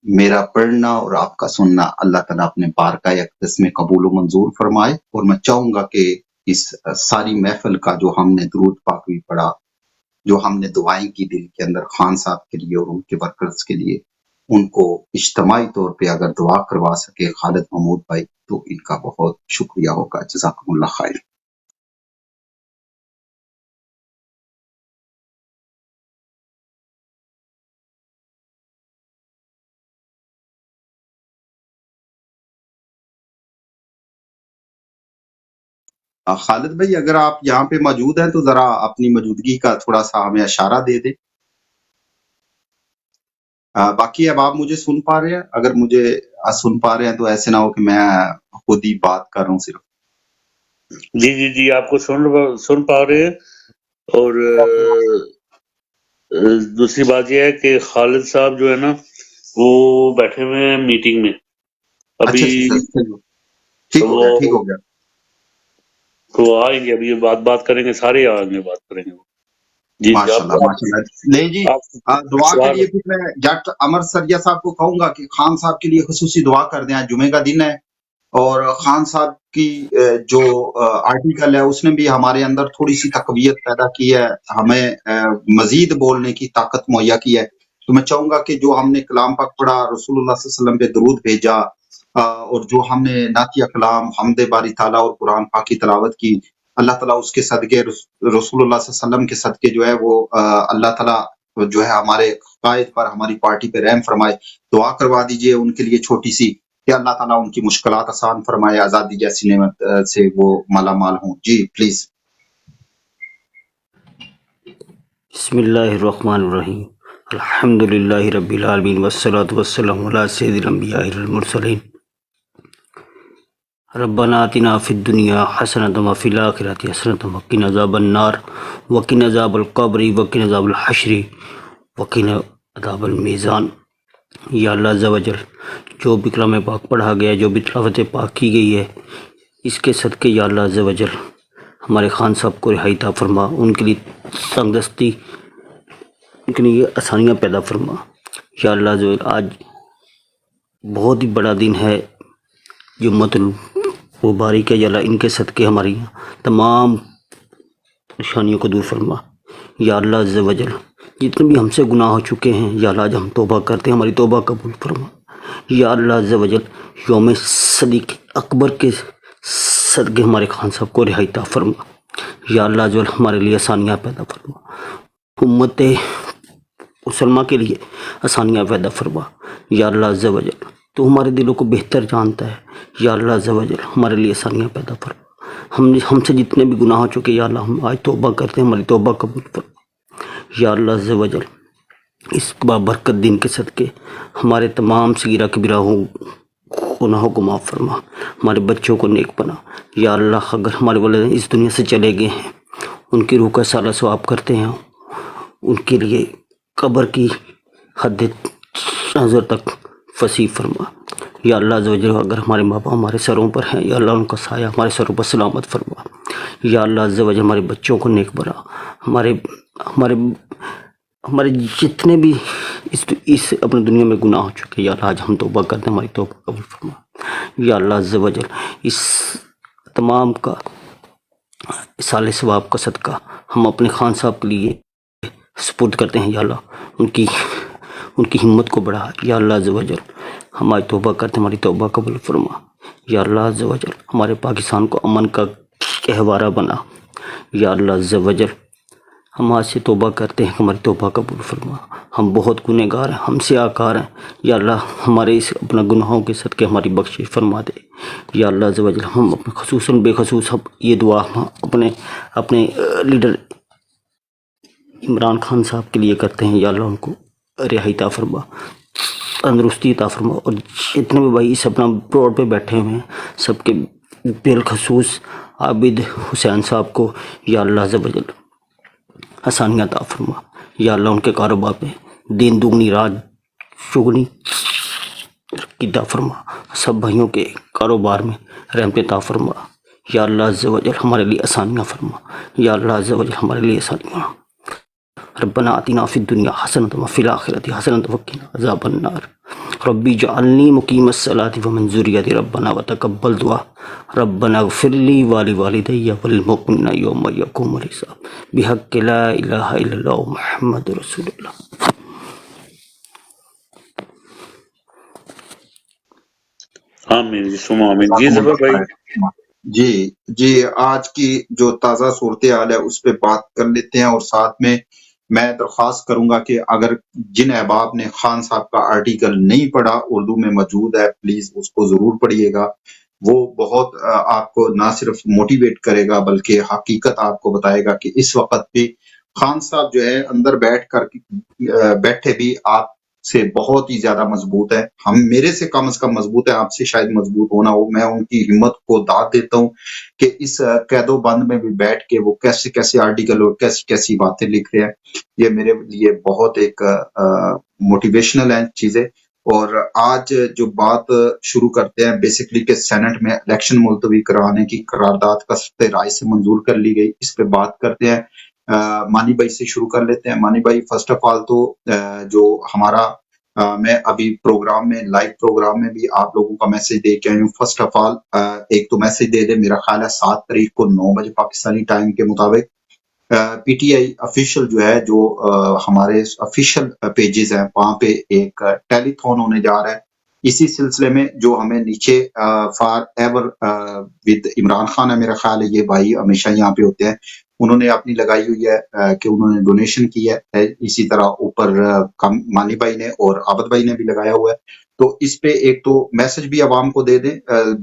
میرا پڑھنا اور آپ کا سننا اللہ تعالیٰ اپنے بارگاہ اقدس میں قبول و منظور فرمائے، اور میں چاہوں گا کہ اس ساری محفل کا جو ہم نے درود پاک بھی پڑھا، جو ہم نے دعائیں کی دل کے اندر خان صاحب کے لیے اور ان کے ورکرز کے لیے، ان کو اجتماعی طور پہ اگر دعا کروا سکے خالد محمود بھائی تو ان کا بہت شکریہ ہوگا۔ جزاکم اللہ خیر۔ خالد بھائی اگر آپ یہاں پہ موجود ہیں تو ذرا اپنی موجودگی کا تھوڑا سا ہمیں اشارہ دے دیں۔ باقی اب آپ مجھے سن پا رہے ہیں؟ اگر مجھے سن پا رہے ہیں تو ایسے نہ ہو کہ میں خود ہی بات کر رہا ہوں صرف۔ جی جی جی آپ کو سن پا رہے ہیں، اور دوسری بات یہ ہے کہ خالد صاحب جو ہے نا وہ بیٹھے ہوئے ہیں میٹنگ میں ابھی، ٹھیک ہو گیا ٹھیک ہو گیا، تو وہ آئیں گے، ابھی بات کریں گے، سارے آئیں گے، بات کریں گے۔ جی ماشاءاللہ ماشاءاللہ۔ نہیں جی دعا کے لیے پھر میں جٹ امر سریا صاحب کو کہوں گا کہ خان صاحب کے لیے خصوصی دعا کر دیں، جمعے کا دن ہے، اور خان صاحب کی جو آرٹیکل ہے اس نے بھی ہمارے اندر تھوڑی سی تقویت پیدا کی ہے، ہمیں مزید بولنے کی طاقت مہیا کی ہے۔ تو میں چاہوں گا کہ جو ہم نے کلام پاک پڑھا، رسول اللہ صلی اللہ علیہ وسلم پہ درود بھیجا، اور جو ہم نے نعتیہ کلام حمد باری تعالیٰ اور قرآن پاک کی تلاوت کی، اللہ تعالیٰ اس کے صدقے، رسول اللہ صلی اللہ علیہ وسلم کے صدقے جو ہے وہ اللہ تعالیٰ جو ہے ہمارے قائد پر، ہماری پارٹی پہ رحم فرمائے۔ دعا کروا دیجئے ان کے لیے چھوٹی سی کہ اللہ تعالیٰ ان کی مشکلات آسان فرمائے، آزادی جیسی نعمت سے وہ مالا مال ہوں۔ جی پلیز۔ بسم اللہ الرحمن الرحیم۔ الحمدللہ رب العالمین والصلاة والسلام علی سید الانبیاء والمرسلین ربنا آتنا فی الدنیا حسنۃ وفی الآخرۃ حسنۃ وقنا عذاب النار وقنا عذاب القبر وقنا عذاب الحشر وقنا عذاب المیزان۔ یا اللہ عز و جل، جو بھی کلام پاک پڑھا گیا، جو بھی تلاوت پاک کی گئی ہے، اس کے صدقے یا اللہ عز و جل ہمارے خان صاحب کو رہائی عطا فرما، ان کے لیے تنگ دستی، ان کے لیے آسانیاں پیدا فرما یا اللہ عز و جل۔ آج بہت ہی بڑا دن ہے، جمعۃ المبارک ہے یا اللہ، ان کے صدقے ہماری تمام پریشانیوں کو دور فرما یا اللہ عز و جل۔ جتنے بھی ہم سے گناہ ہو چکے ہیں یا اللہ، آج ہم توبہ کرتے ہیں، ہماری توبہ قبول فرما یا اللہ عز و جل۔ یوم صدیق اکبر کے صدقے ہمارے خان صاحب کو رہائی عطا فرما یا اللہ عز و جل، ہمارے لیے آسانیاں پیدا فرما، امت مسلمہ کے لیے آسانیاں پیدا فرما یا اللہ عز و جل۔ تو ہمارے دلوں کو بہتر جانتا ہے یا اللہ عز و جل، ہمارے لیے آسانیاں پیدا فرما۔ ہم سے جتنے بھی گناہ ہو چکے یا اللہ، ہم آج توبہ کرتے ہیں، ہماری توبہ قبول فرما یا اللہ عز و جل۔ اس بابرکت دن کے صدقے ہمارے تمام صغیرہ کبیرہ گناہوں کو معاف فرما، ہمارے بچوں کو نیک بنا یا اللہ۔ اگر ہمارے والدین اس دنیا سے چلے گئے ہیں، ان کی روح کا سالہ ثواب کرتے ہیں، ان کے لیے قبر کی حد نظر تک وسیع فرما یا اللہ عز و جل۔ اگر ہمارے ماں باپ ہمارے سروں پر ہیں یا اللہ، ان کا سایہ ہمارے سروں پر سلامت فرما یا اللہ عز و جل۔ ہمارے بچوں کو نیک بنا، ہمارے جتنے بھی اس اپنے دنیا میں گناہ ہو چکے یا اللہ، آج ہم توبہ کرتے ہیں، ہماری توبہ قبول فرما یا اللہ عز و جل۔ اس تمام کا اصالِ ثواب کا صدقہ ہم اپنے خان صاحب کے لیے سپرد کرتے ہیں یا اللہ، ان کی ہمت کو بڑھا یا اللہ عز و جل۔ ہماری توبہ کرتے ہیں، ہماری توبہ قبول فرما یا اللہ عز و جل۔ ہمارے پاکستان کو امن کا گہوارہ بنا یا اللہ عز و جل۔ ہم آج سے توبہ کرتے ہیں، ہماری توبہ قبول فرما۔ ہم بہت گنہگار ہیں، ہم سیاہکار ہیں یا اللہ، ہمارے اس اپنا گناہوں کے صدقے ہماری بخشش فرما دے یا اللہ عز و جل۔ ہم اپنے خصوصاً بے خصوص یہ دعا ہم اپنے لیڈر عمران خان صاحب کے لیے کرتے ہیں یا اللہ، ان کو رہائی عطا فرما، تندرستی عطا فرما، اور جتنے بھی بھائی اس اپنا روڈ پہ بیٹھے ہوئے ہیں، سب کے بالخصوص عابد حسین صاحب کو یا اللہ عز و جل آسانیاں عطا فرما یا اللہ، ان کے کاروبار پہ دین دگنی رات چگنی ترقی عطا فرما، سب بھائیوں کے کاروبار میں رحمت عطا فرما یا اللہ عز و جل۔ ہمارے لیے آسانیاں فرما یا اللہ عز و جل، ہمارے لیے آسانیاں۔ ربنا آتنا فی الدنیا حسنۃ وفی الآخرۃ حسنۃ وقنا عذاب النار ربی اجعلنی مقیم الصلاۃ ومن ذریتی ربنا وتقبل دعا ربنا اغفر لی ولوالدی وللمؤمنین یوم یقوم الحساب بحق لا الہ الا اللہ محمد رسول اللہ۔ آمین جی، سما آمین جی۔ ظفر بھائی جی آج کی جو تازہ صورتحال ہے اس پہ بات کر لیتے ہیں، اور ساتھ میں میں درخواست کروں گا کہ اگر جن احباب نے خان صاحب کا آرٹیکل نہیں پڑھا، اردو میں موجود ہے، پلیز اس کو ضرور پڑھیے گا۔ وہ بہت آپ کو نہ صرف موٹیویٹ کرے گا بلکہ حقیقت آپ کو بتائے گا کہ اس وقت بھی خان صاحب جو ہے اندر بیٹھے بھی آپ سے بہت ہی زیادہ مضبوط ہے، ہم میرے سے کم از کم مضبوط ہے، آپ سے شاید مضبوط ہونا ہو۔ میں ان کی ہمت کو داد دیتا ہوں کہ اس قید و بند میں بھی بیٹھ کے وہ کیسے آرٹیکل اور کیسی باتیں لکھ رہے ہیں، یہ میرے لیے بہت ایک موٹیویشنل ہیں چیزیں۔ اور آج جو بات شروع کرتے ہیں بیسکلی کہ سینٹ میں الیکشن ملتوی کرانے کی قرارداد قسط رائے سے منظور کر لی گئی، اس پہ بات کرتے ہیں۔ مانی بھائی سے شروع کر لیتے ہیں۔ مانی بھائی، فرسٹ آف آل تو جو ہمارا میں ابھی پروگرام میں لائیو پروگرام میں بھی آپ لوگوں کا میسج دے کے آئی ہوں۔ فرسٹ آف آل ایک تو میسج دے دے، میرا خیال ہے 7 تاریخ کو 9 بجے پاکستانی ٹائم کے مطابق پی ٹی آئی آفیشیل جو ہے، جو ہمارے آفیشیل پیجز ہیں، وہاں پہ ایک ٹیلی تھون ہونے جا رہا ہے۔ اسی سلسلے میں جو ہمیں نیچے for ever with Imran Khan ہے، میرا خیال ہے یہ بھائی ہمیشہ یہاں پہ ہوتے ہیں، انہوں نے اپنی لگائی ہوئی ہے کہ انہوں نے ڈونیشن کی ہے، اسی طرح اوپر مانی بھائی نے اور عابد بھائی نے بھی لگایا ہوا ہے۔ تو اس پہ ایک تو میسج بھی عوام کو دے دیں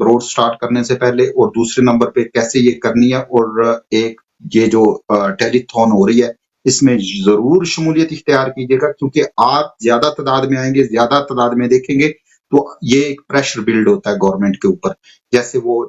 روڈ سٹارٹ کرنے سے پہلے، اور دوسرے نمبر پہ کیسے یہ کرنی ہے، اور ایک یہ جو ٹیلی تھون ہو رہی ہے اس میں ضرور شمولیت اختیار کیجیے گا، کیونکہ آپ زیادہ تعداد میں آئیں گے، زیادہ تعداد میں دیکھیں گے تو یہ ایک پریشر بلڈ ہوتا ہے گورنمنٹ کے اوپر. جیسے وہ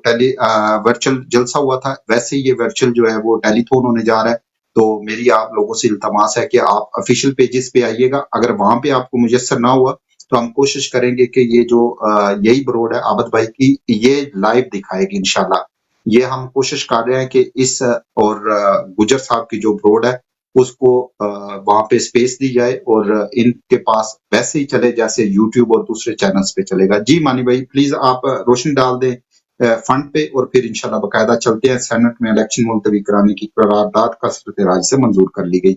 ورچوئل جلسہ ہوا تھا، ویسے یہ ورچوئل جو ہے وہ ٹیلی تھون ہونے جا رہا ہے. تو میری آپ لوگوں سے التماس ہے کہ آپ افیشیل پیجز پہ آئیے گا. اگر وہاں پہ آپ کو میسر نہ ہوا تو ہم کوشش کریں گے کہ یہ جو یہی بروڈ ہے عابد بھائی کی، یہ لائیو دکھائے گی انشاءاللہ. یہ ہم کوشش کر رہے ہیں کہ اس اور گجر صاحب کی جو بروڈ ہے اس کو وہاں پہ سپیس دی جائے اور ان کے پاس ویسے ہی چلے جیسے یوٹیوب اور دوسرے چینلز پہ چلے گا. جی مانی بھائی پلیز آپ روشنی ڈال دیں فنڈ پہ، اور پھر انشاءاللہ باقاعدہ چلتے ہیں. سینٹ میں الیکشن ملتوی کرانے کی قرارداد کثرت راج سے منظور کر لی گئی.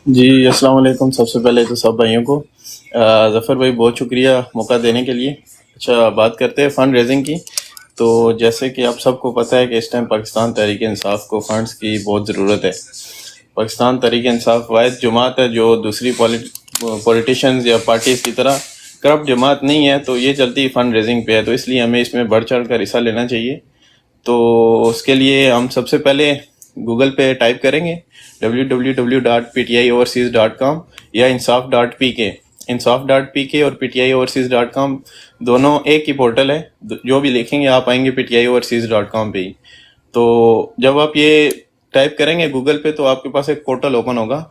جی السلام علیکم. سب سے پہلے تو سب بھائیوں کو ظفر بھائی بہت شکریہ موقع دینے کے لیے. اچھا بات کرتے ہیں فنڈ ریزنگ کی. تو جیسے کہ آپ سب کو پتہ ہے کہ اس ٹائم پاکستان تحریک انصاف کو فنڈز کی بہت ضرورت ہے. پاکستان تحریک انصاف واحد جماعت ہے جو دوسری پولیٹیشنز یا پارٹیز کی طرح کرپٹ جماعت نہیں ہے، تو یہ چلتی فنڈ ریزنگ پہ ہے. تو اس لیے ہمیں اس میں بڑھ چڑھ کر حصہ لینا چاہیے. تو اس کے لیے ہم سب سے پہلے گوگل پہ ٹائپ کریں گے www.ptioverseas.com یا insaf.pk. insaf.pk اور ptioverseas.com دونوں ایک ہی پورٹل ہے. جو بھی لکھیں گے آپ آئیں گے ptioverseas.com پہ ہی. تو جب آپ یہ ٹائپ کریں گے گوگل پہ تو آپ کے پاس ایک پورٹل اوپن ہوگا.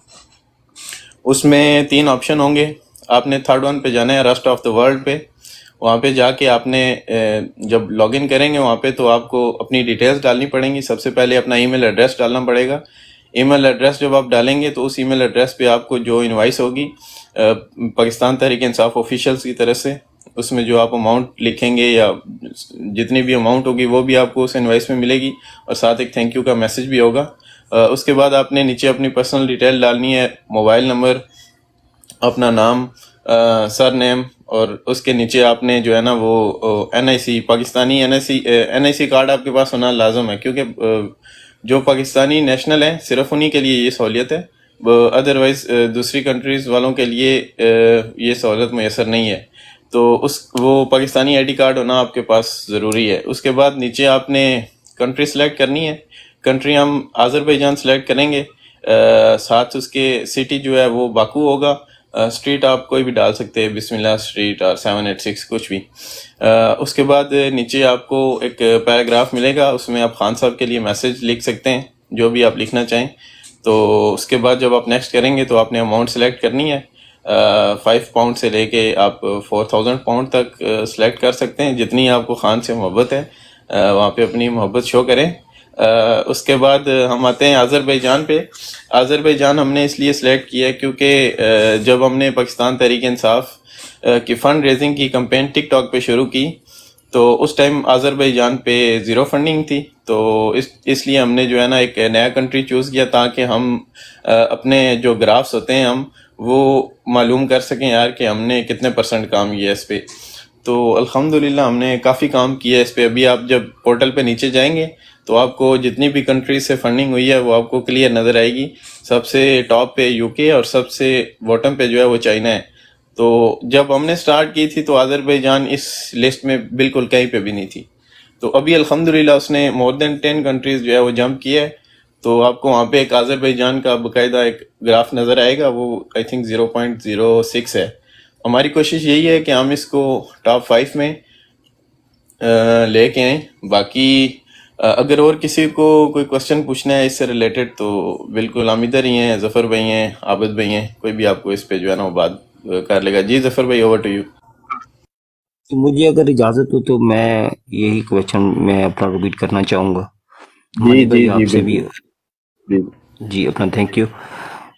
اس میں 3 آپشن ہوں گے. آپ نے تھرڈ ون پہ جانا ہے ریسٹ آف دا ورلڈ پہ. وہاں پہ جا کے آپ نے جب لاگ ان کریں گے وہاں پہ تو آپ کو اپنی ڈیٹیلز ڈالنی پڑیں گی. سب سے پہلے اپنا ای میل ایڈریس ڈالنا پڑے گا. ای میل ایڈریس جب آپ ڈالیں گے تو اس ای میل ایڈریس پہ آپ کو جو انوائس ہوگی پاکستان تحریک انصاف آفیشیلز کی طرف سے، اس میں جو آپ اماؤنٹ لکھیں گے یا جتنی بھی اماؤنٹ ہوگی وہ بھی آپ کو اس انوائس میں ملے گی، اور ساتھ ایک تھینک یو کا میسج بھی ہوگا. اس کے بعد آپ نے نیچے اپنی پرسنل ڈیٹیل ڈالنی ہے، موبائل نمبر، اپنا نام، سر نیم، اور اس کے نیچے آپ نے جو ہے نا وہ این آئی سی، پاکستانی این آئی سی کارڈ آپ کے پاس ہونا لازم ہے، کیونکہ جو پاکستانی نیشنل ہیں صرف انہی کے لیے یہ سہولیت ہے. ادروائز دوسری کنٹریز والوں کے لیے یہ سہولت میسر نہیں ہے. تو وہ پاکستانی آئی ڈی کارڈ ہونا آپ کے پاس ضروری ہے. اس کے بعد نیچے آپ نے کنٹری سلیکٹ کرنی ہے. کنٹری ہم آذربائیجان سلیکٹ کریں گے. ساتھ اس کے سٹی جو ہے وہ باکو ہوگا. اسٹریٹ آپ کوئی بھی ڈال سکتے ہیں، بسم اللہ اسٹریٹ اور 786 کچھ بھی. اس کے بعد نیچے آپ کو ایک پیراگراف ملے گا، اس میں آپ خان صاحب کے لیے میسج لکھ سکتے ہیں جو بھی آپ لکھنا چاہیں. تو اس کے بعد جب آپ نیکسٹ کریں گے تو آپ نے اماؤنٹ سلیکٹ کرنی ہے. 5 پاؤنڈ سے لے کے آپ 4000 پاؤنڈ تک سلیکٹ کر سکتے ہیں. جتنی آپ کو خان سے محبت ہے وہاں پہ اپنی محبت شو کریں. اس کے بعد ہم آتے ہیں آذربائیجان پہ. آذربائیجان ہم نے اس لیے سلیکٹ کیا ہے کیونکہ جب ہم نے پاکستان تحریک انصاف کی فنڈ ریزنگ کی کمپین ٹک ٹاک پہ شروع کی تو اس ٹائم آذربائیجان پہ 0 فنڈنگ تھی. تو اس لیے ہم نے جو ہے نا ایک نیا کنٹری چوز کیا تاکہ ہم اپنے جو گرافس ہوتے ہیں ہم وہ معلوم کر سکیں یار کہ ہم نے کتنے % کام کیا اس پہ. تو الحمدللہ ہم نے کافی کام کیا اس پہ. ابھی آپ جب پورٹل پہ نیچے جائیں گے تو آپ کو جتنی بھی کنٹریز سے فنڈنگ ہوئی ہے وہ آپ کو کلیئر نظر آئے گی. سب سے ٹاپ پہ UK اور سب سے باٹم پہ جو ہے وہ چائنا ہے. تو جب ہم نے سٹارٹ کی تھی تو آذربائیجان اس لسٹ میں بالکل کہیں پہ بھی نہیں تھی. تو ابھی الحمدللہ اس نے مور دین 10 کنٹریز جو ہے وہ جمپ کیا ہے. تو آپ کو وہاں پہ ایک آذربائیجان کا باقاعدہ ایک گراف نظر آئے گا، وہ آئی تھنک 0.06 ہے. ہماری کوشش یہی ہے کہ ہم اس کو ٹاپ 5 میں لے کے آئیں. باقی اگر اور کسی کو کوئی کوشچن پوچھنا ہے اس سے ریلیٹڈ تو بالکل ہم ادھر ہی ہیں، ظفر بھائی ہیں، عابد بھائی ہیں، کوئی بھی آپ کو اس پہ جو ہے نا وہ بات کر لے گا. جی ظفر بھائی اوور ٹو یو. مجھے اگر اجازت ہو تو میں یہی کویشچن میں اپنا ریپیٹ کرنا چاہوں گا. جی بھائی جی آپ جی سے بھی بالکل. جی اپنا تھینک یو.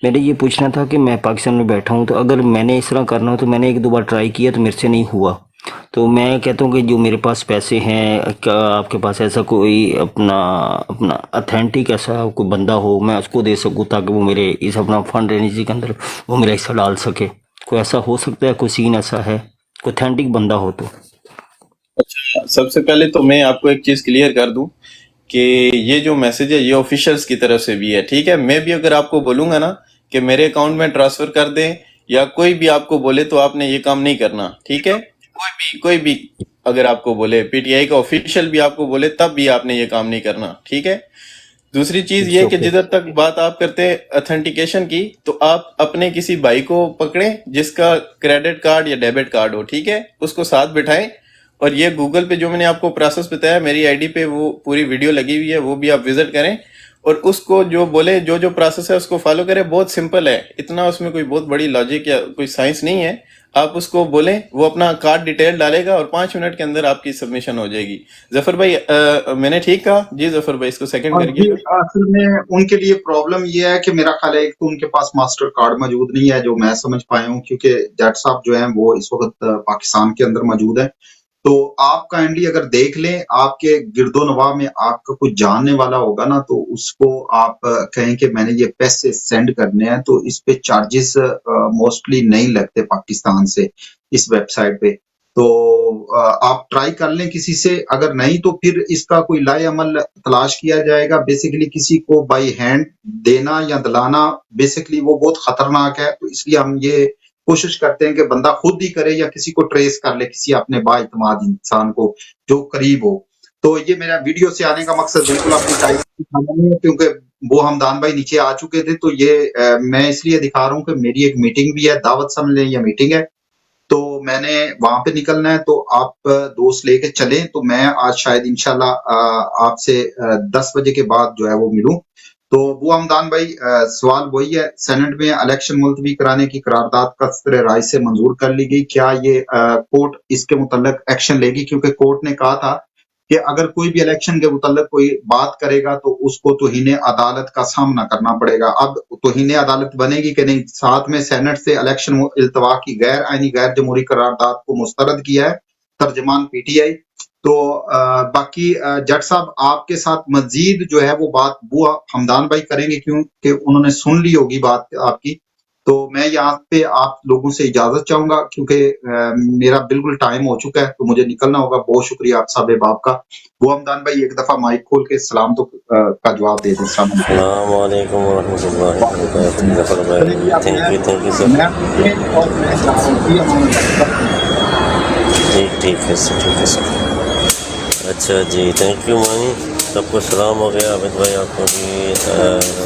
میں نے یہ پوچھنا تھا کہ میں پاکستان میں بیٹھا ہوں، تو اگر میں نے اس طرح کرنا ہو تو میں نے 1-2 بار ٹرائی کیا تو میرے سے نہیں ہوا. تو میں کہتا ہوں کہ جو میرے پاس پیسے ہیں، کیا آپ کے پاس ایسا کوئی اپنا اتھینٹک ایسا کوئی بندہ ہو میں اس کو دے سکوں تاکہ وہ میرے اس اپنا فنڈ ریزنگ کے اندر وہ میرا حصہ ڈال سکے؟ کوئی ایسا ہو سکتا ہے؟ کوئی سین ایسا ہے کوئی اتھینٹک بندہ ہو تو؟ اچھا سب سے پہلے تو میں آپ کو ایک چیز کلیئر کر دوں کہ یہ جو میسج ہے یہ آفیشلز کی طرف سے بھی ہے. ٹھیک ہے، میں بھی اگر آپ کو بولوں گا نا کہ میرے اکاؤنٹ میں ٹرانسفر کر دیں یا کوئی بھی آپ کو بولے تو آپ نے یہ کام نہیں کرنا. ٹھیک ہے، کوئی بھی اگر آپ کو بولے، پی ٹی آئی کا آفیشیل بھی آپ کو بولے تب بھی آپ نے یہ کام نہیں کرنا. ٹھیک ہے. دوسری چیز یہ کہ جدھر تک بات آپ کرتے ہیں اتھینٹیکیشن کی، تو آپ اپنے کسی بھائی کو پکڑیں جس کا کریڈٹ کارڈ یا ڈیبٹ کارڈ ہو، ٹھیک ہے، اس کو ساتھ بٹھائیں، اور یہ گوگل پہ جو میں نے آپ کو پروسیس بتایا میری آئی ڈی پہ وہ پوری ویڈیو لگی ہوئی ہے، وہ بھی آپ وزٹ کریں، اور اس کو جو بولے جو پروسیس ہے اس کو فالو کریں. بہت سمپل ہے، اتنا اس میں کوئی بہت بڑی لاجک یا کوئی سائنس نہیں ہے. آپ اس کو بولیں، وہ اپنا کارڈ ڈیٹیل ڈالے گا اور 5 منٹ کے اندر آپ کی سبمیشن ہو جائے گی. ظفر بھائی میں نے ٹھیک کہا؟ جی ظفر بھائی اس کو سیکنڈ جی کریے گا. اصل میں ان کے لیے پرابلم یہ ہے کہ میرا خیال ہے ایک تو ان کے پاس ماسٹر کارڈ موجود نہیں ہے جو میں سمجھ پایا ہوں، کیونکہ جٹ صاحب جو ہیں وہ اس وقت پاکستان کے اندر موجود ہیں. تو آپ کائنڈلی اگر دیکھ لیں آپ کے گرد و نواح میں آپ کا کوئی جاننے والا ہوگا نا، تو اس کو آپ کہیں کہ میں نے یہ پیسے سینڈ کرنے ہیں، تو اس پہ چارجز موسٹلی نہیں لگتے پاکستان سے اس ویب سائٹ پہ. تو آپ ٹرائی کر لیں کسی سے، اگر نہیں تو پھر اس کا کوئی لائے عمل تلاش کیا جائے گا. بیسیکلی کسی کو بائی ہینڈ دینا یا دلانا بیسیکلی وہ بہت خطرناک ہے، تو اس لیے ہم یہ کوشش کرتے ہیں کہ بندہ خود ہی کرے یا کسی کو ٹریس کر لے، کسی اپنے با اعتماد انسان کو جو قریب ہو. تو یہ میرا ویڈیو سے آنے کا مقصد بالکل اپنی ٹائپ نہیں ہے، کیونکہ وہ حمدان بھائی نیچے آ چکے تھے. تو یہ میں اس لیے دکھا رہا ہوں کہ میری ایک میٹنگ بھی ہے، دعوت سمجھ لیں یا میٹنگ ہے، تو میں نے وہاں پہ نکلنا ہے. تو آپ دوست لے کے چلیں، تو میں آج شاید انشاءاللہ آپ سے 10 بجے کے بعد جو ہے وہ ملوں. تو وہ حمدان بھائی سوال وہی ہے، سینٹ میں الیکشن ملتوی کرانے کی قرارداد کثر رائے سے منظور کر لی گئی، کیا یہ کورٹ اس کے متعلق ایکشن لے گی؟ کیونکہ کورٹ نے کہا تھا کہ اگر کوئی بھی الیکشن کے متعلق کوئی بات کرے گا تو اس کو توہین عدالت کا سامنا کرنا پڑے گا. اب توہین عدالت بنے گی کہ نہیں؟ ساتھ میں سینٹ سے الیکشن التوا کی غیر آئینی غیر جمہوری قرارداد کو مسترد کیا ہے ترجمان پی ٹی آئی. تو باقی جٹ صاحب آپ کے ساتھ مزید جو ہے وہ بات وہ حمدان بھائی کریں گے، کیونکہ انہوں نے سن لی ہوگی بات آپ کی. تو میں یہاں پہ آپ لوگوں سے اجازت چاہوں گا کیونکہ میرا بالکل ٹائم ہو چکا ہے، تو مجھے نکلنا ہوگا. بہت شکریہ آپ صاحب باپ کا. وہ حمدان بھائی ایک دفعہ مائک کھول کے سلام تو کا جواب دے دیں. السلام علیکم ورحمۃ اللہ وبرکاتہ. ظفر بھائی تھینک یو سر. ٹھیک ہے سر. اچھا جی، تھینک یو مانی. سب کو سلام ہو گیا. عابد بھائی آپ کو بھی،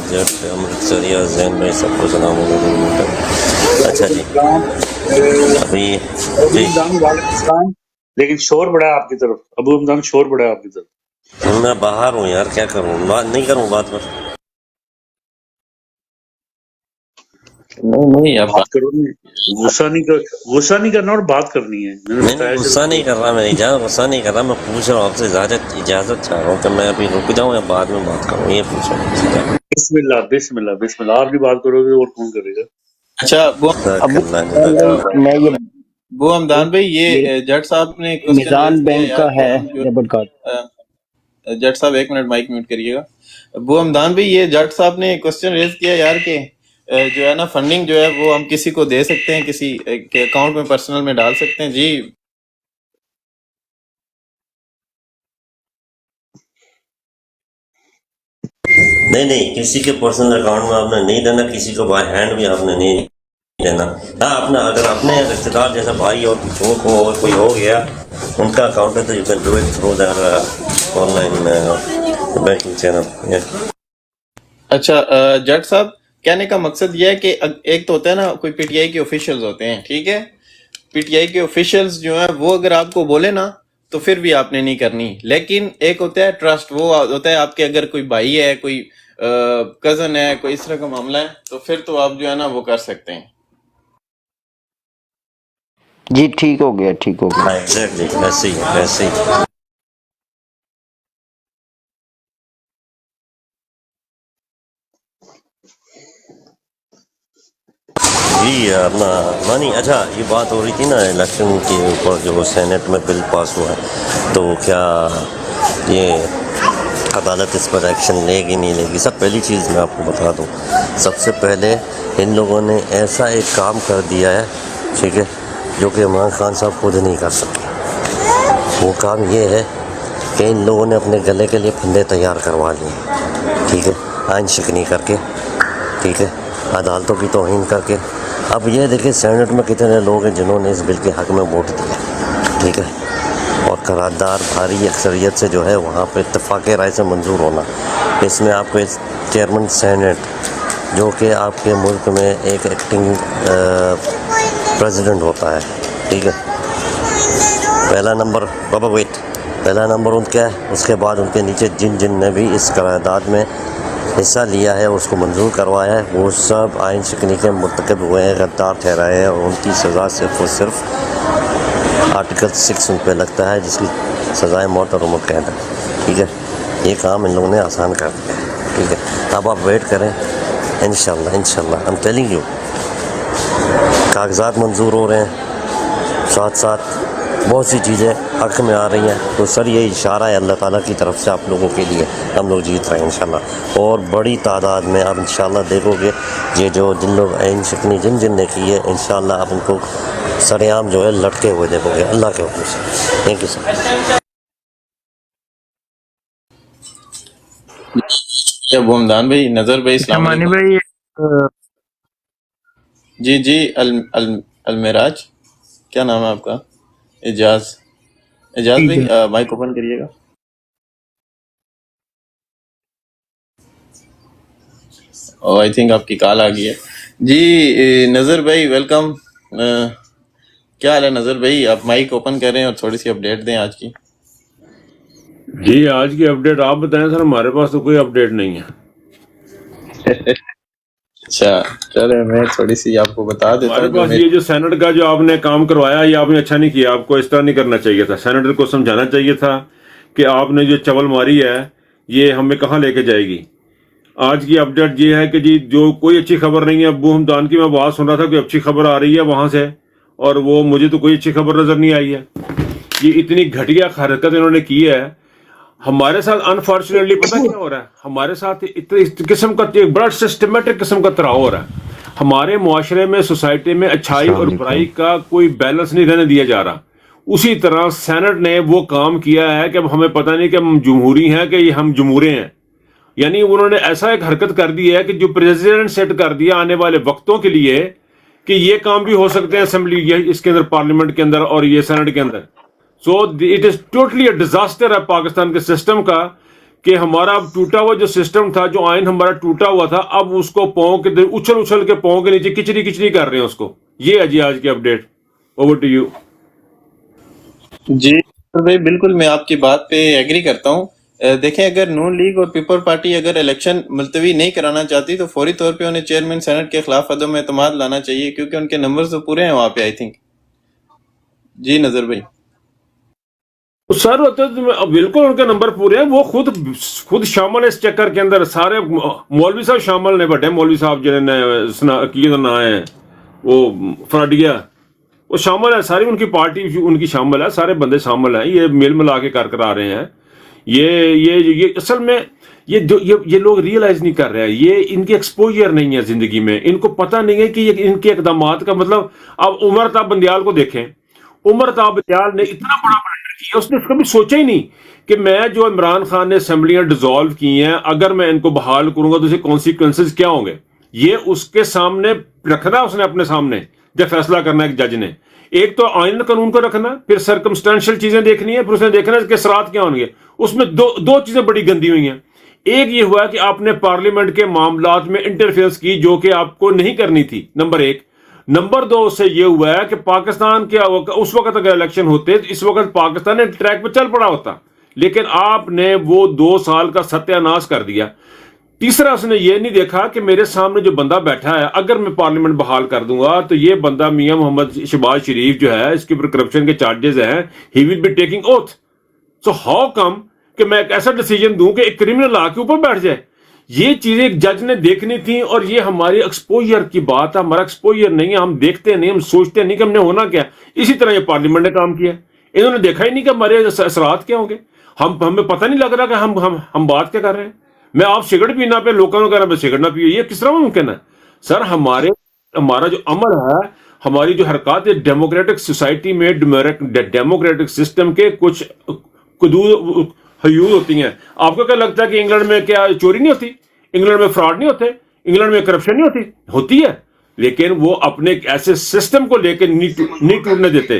جٹ امرتسریا زین بھائی سب کو سلام ہو گیا. اچھا جی ابھی جی لیکن شور بڑا ہے آپ کی طرف ابو حمدان، شور بڑا ہے آپ کی طرف. میں باہر ہوں یار، کیا کروں، بات نہیں کروں بات پر. نہیں آپ بات کرو، غصہ نہیں کرنا اور بات کرنی ہے. میں نے غصہ نہیں کر رہا، میں غصہ نہیں کر رہا، میں پوچھ رہا ہوں آپ سے اجازت چاہ رہا ہوں کہ میں ابھی رک جاؤں یا بعد میں بات کروں، یہ پوچھ رہا ہوں. بسم اللہ. آپ بھی بات کرو گے اور کون کرے گا؟ اچھا وہ حمدان بھائی یہ جٹ صاحب نے میزان بینک کا ہے ڈیبٹ کارڈ. جٹ صاحب ایک منٹ مائک میوٹ کریے گا. وہ حمدان بھائی یہ جٹ صاحب نے کوشچن ریز کیا یار کہ جو ہے نا فنڈنگ جو ہے وہ ہم کسی کو دے سکتے ہیں، کسی کے اکاؤنٹ میں پرسنل میں ڈال سکتے ہیں. جی نہیں کسی کے پرسنل اکاؤنٹ میں آپ نے نہیں دینا، کسی کو بائی ہینڈ بھی آپ نے نہیں دینا. ہاں اپنا اگر اپنے رشتے دار جیسا بھائی اور بچوں کو اور کوئی ہو گیا ان کا اکاؤنٹ ہے تو you can do it through their on line banking channel. اچھا جٹ صاحب کہنے کا مقصد یہ ہے کہ ایک تو ہوتا ہے نا کوئی پی ٹی آئی کے آفیشیلز ہوتے ہیں، ٹھیک ہے، پی ٹی آئی کے آفیشیلز جو ہیں وہ اگر آپ کو بولے نا تو پھر بھی آپ نے نہیں کرنی. لیکن ایک ہوتا ہے ٹرسٹ، وہ ہوتا ہے آپ کے اگر کوئی بھائی ہے، کوئی کزن ہے، کوئی اس طرح کا معاملہ ہے تو پھر تو آپ جو ہے نا وہ کر سکتے ہیں. جی ٹھیک ہو گیا. ایگزیکٹلی ایسے ہی. جی اپنا مانی. اچھا یہ بات ہو رہی تھی نا الیکشن کے اوپر، جو سینٹ میں بل پاس ہوا ہے، تو کیا یہ عدالت اس پر ایکشن لے گی نہیں لے گی؟ سب پہلی چیز میں آپ کو بتا دوں، سب سے پہلے ان لوگوں نے ایسا ایک کام کر دیا ہے، ٹھیک ہے، جو کہ عمران خان صاحب خود نہیں کر سکتے. وہ کام یہ ہے کہ ان لوگوں نے اپنے گلے کے لیے پھندے تیار کروا لیے، ٹھیک ہے، آئین شکنی کر کے، ٹھیک ہے، عدالتوں کی توہین کر کے. اب یہ دیکھیں سینٹ میں کتنے لوگ ہیں جنہوں نے اس بل کے حق میں ووٹ دیا، ٹھیک ہے، اور قرارداد بھاری اکثریت سے جو ہے وہاں پہ اتفاق رائے سے منظور ہونا. اس میں آپ کو چیئرمین سینٹ جو کہ آپ کے ملک میں ایک ایکٹنگ پریزیڈنٹ ہوتا ہے, ٹھیک ہے. پہلا نمبر پہلا نمبر ان کا ہے. اس کے بعد ان کے نیچے جن نے بھی اس قرارداد میں حصہ لیا ہے, اس کو منظور کروایا ہے, وہ سب آئین شکنی کے مرتکب ہوئے ہیں, غدار ٹھہرائے ہیں, اور ان کی سزا صرف اور صرف آرٹیکل 6 ان پہ لگتا ہے, جس کی سزائے موت اور عمر قید ہے, ٹھیک ہے. یہ کام ان لوگوں نے آسان کر دیا ہے, ٹھیک ہے. اب آپ ویٹ کریں, انشاءاللہ I'm telling you کاغذات منظور ہو رہے ہیں, ساتھ ساتھ بہت سی چیزیں حق میں آ رہی ہیں. تو سر یہ اشارہ ہے اللہ تعالیٰ کی طرف سے آپ لوگوں کے لیے, ہم لوگ جیت رہے ہیں انشاءاللہ. اور بڑی تعداد میں آپ انشاءاللہ دیکھو گے یہ جو جن لوگ عین شکنی جن نے کی ہے, انشاءاللہ آپ ان کو سریعام جو ہے لٹکے ہوئے دیکھو گے اللہ کے حکم سے. Thank you sir. بومدان بھائی, نظر بھائی, السلام علیکم. جی المراج, کیا نام ہے آپ کا؟ اعجاز بھائی, مائک اوپن کریے گا. آئی تھنک آپ کی کال آ گئی ہے. جی نظر بھائی ویلکم. کیا حال ہے نظر بھائی؟ آپ مائک اوپن کریں اور تھوڑی سی اپڈیٹ دیں آج کی. جی آج کی اپڈیٹ آپ بتائیں سر, ہمارے پاس تو کوئی اپڈیٹ نہیں ہے. اچھا چلے میں تھوڑی سی آپ کو بتا دیتا ہمارے ہوں. پاس یہ جو سینٹ کا جو آپ نے کام کروایا یہ آپ نے اچھا نہیں کیا. آپ کو اس طرح نہیں کرنا چاہیے تھا. سینیٹر کو سمجھانا چاہیے تھا کہ آپ نے جو چول ماری ہے یہ ہمیں کہاں لے کے جائے گی. آج کی اپڈیٹ یہ ہے کہ جی جو کوئی اچھی خبر نہیں ہے. ابو ہمدان کی میں بات سن رہا تھا کہ اچھی خبر آ رہی ہے وہاں سے, اور وہ مجھے تو کوئی اچھی خبر نظر نہیں آئی ہے. یہ اتنی گھٹیا حرکت انہوں نے کی ہے ہمارے ساتھ. انفارچونیٹلی پتہ کیا ہو رہا ہے ہمارے ساتھ؟ اس قسم کا ایک بڑا سسٹمیٹک قسم کا طرح ہو رہا ہے. ہمارے معاشرے میں, سوسائٹی میں اچھائی اور برائی کا کوئی بیلنس نہیں رہنے دیا جا رہا. اسی طرح سینٹ نے وہ کام کیا ہے کہ اب ہمیں پتہ نہیں کہ ہم جمہوری ہیں کہ ہم جمہورے ہیں. یعنی انہوں نے ایسا ایک حرکت کر دی ہے کہ جو پریزیڈنٹ سیٹ کر دیا آنے والے وقتوں کے لیے کہ یہ کام بھی ہو سکتے ہیں اسمبلی, یہ اس کے اندر, پارلیمنٹ کے اندر اور یہ سینٹ کے اندر. So it is totally a disaster ہے پاکستان کے سسٹم کا کہ ہمارا ٹوٹا ہوا جو سسٹم تھا, جو آئین ہمارا ٹوٹا ہوا تھا, اب اس کو پاؤں کے اچھل کے پاؤں کے نیچے کچری کر رہے ہیں اس کو. یہ ہے جی آج کی اپڈیٹ. Over to you. جی بھائی بالکل میں آپ کی بات پہ ایگری کرتا ہوں. دیکھیں اگر نون لیگ اور پیپل پارٹی اگر الیکشن ملتوی نہیں کرانا چاہتی تو فوری طور پہ انہیں چیئرمین سینٹ کے خلاف عدم اعتماد لانا چاہیے, کیونکہ ان کے نمبرز تو پورے ہیں وہاں پہ آئی تھنک. جی نظر بھائی. سر بالکل ان کے نمبر پورے ہیں. وہ خود شامل ہے اس چکر کے اندر. سارے مولوی صاحب شامل نے, بڑے مولوی صاحب جنہیں نہ ہے وہ فراڈیا, وہ شامل ہے. ساری ان کی پارٹی ان کی شامل ہے, سارے بندے شامل ہیں. یہ میل ملا کے کر رہے ہیں. یہ اصل میں یہ لوگ ریئلائز نہیں کر رہے ہیں. یہ ان کی ایکسپوجر نہیں ہے زندگی میں. ان کو پتہ نہیں ہے کہ ان کے اقدامات کا مطلب. اب عمر تاب بندیال کو دیکھیں. عمر تاب بندیال نے اتنا بڑا بلنڈر کیا, اس نے کبھی سوچا ہی نہیں کہ میں جو عمران خان نے اسمبلیاں ڈیزالو کی ہیں اگر میں ان کو بحال کروں گا تو اسے کانسیکوینسز کیا ہوں گے. یہ اس کے سامنے رکھنا, اس نے اپنے سامنے جب فیصلہ کرنا ایک جج نے. ایک تو آئین قانون کو رکھنا, پھر سرکمسٹانشل چیزیں دیکھنی ہے, پھر اس نے دیکھنا ہے کہ اثرات کیا ہوں گے. اس میں دو چیزیں بڑی گندی ہوئی ہیں. ایک یہ ہوا کہ آپ نے پارلیمنٹ کے معاملات میں انٹرفیئرنس کی جو کہ آپ کو نہیں کرنی تھی, نمبر ایک. نمبر دو سے یہ ہوا ہے کہ پاکستان کے اس وقت اگر الیکشن ہوتے تو اس وقت پاکستان نے ٹریک پہ چل پڑا ہوتا, لیکن آپ نے وہ 2 سال کا ستیہ ناش کر دیا. تیسرا اس نے یہ نہیں دیکھا کہ میرے سامنے جو بندہ بیٹھا ہے اگر میں پارلیمنٹ بحال کر دوں گا تو یہ بندہ میاں محمد شہباز شریف جو ہے اس کے اوپر کرپشن کے چارجز ہیں, he will be taking oath. So how come کہ میں ایک ایسا ڈیسیجن دوں کہ ایک کرمنل لا کے اوپر بیٹھ جائے. یہ چیزیں ایک جج نے دیکھنی تھی, اور یہ ہماری ایکسپوجر کی بات ہے. ہمارا ایکسپوجر نہیں ہے, ہم دیکھتے نہیں, ہم سوچتے نہیں کہ ہم نے ہونا کیا. اسی طرح یہ پارلیمنٹ نے کام کیا, انہوں نے دیکھا ہی نہیں کہ ہمارے اثرات کیا ہوں گے. ہمیں پتہ نہیں لگ رہا کہ ہم بات کیا کر رہے ہیں. میں آپ سگریٹ پینا پہ لوگوں کو کہنا میں سگریٹ نہ پیو, یہ کس طرح ممکن ہے سر؟ ہمارا جو عمل ہے, ہماری جو حرکات ہے, ڈیموکریٹک سوسائٹی میں ڈیموکریٹک سسٹم کے کچھ حدود ہوتی ہیں. آپ کو کیا لگتا ہے کہ انگلینڈ میں کیا چوری نہیں ہوتی؟ انگلینڈ میں فراڈ نہیں ہوتے؟ انگلینڈ میں کرپشن نہیں ہوتی ہے, لیکن وہ اپنے ایسے سسٹم کو لے کے نہیں ٹوٹنے دیتے.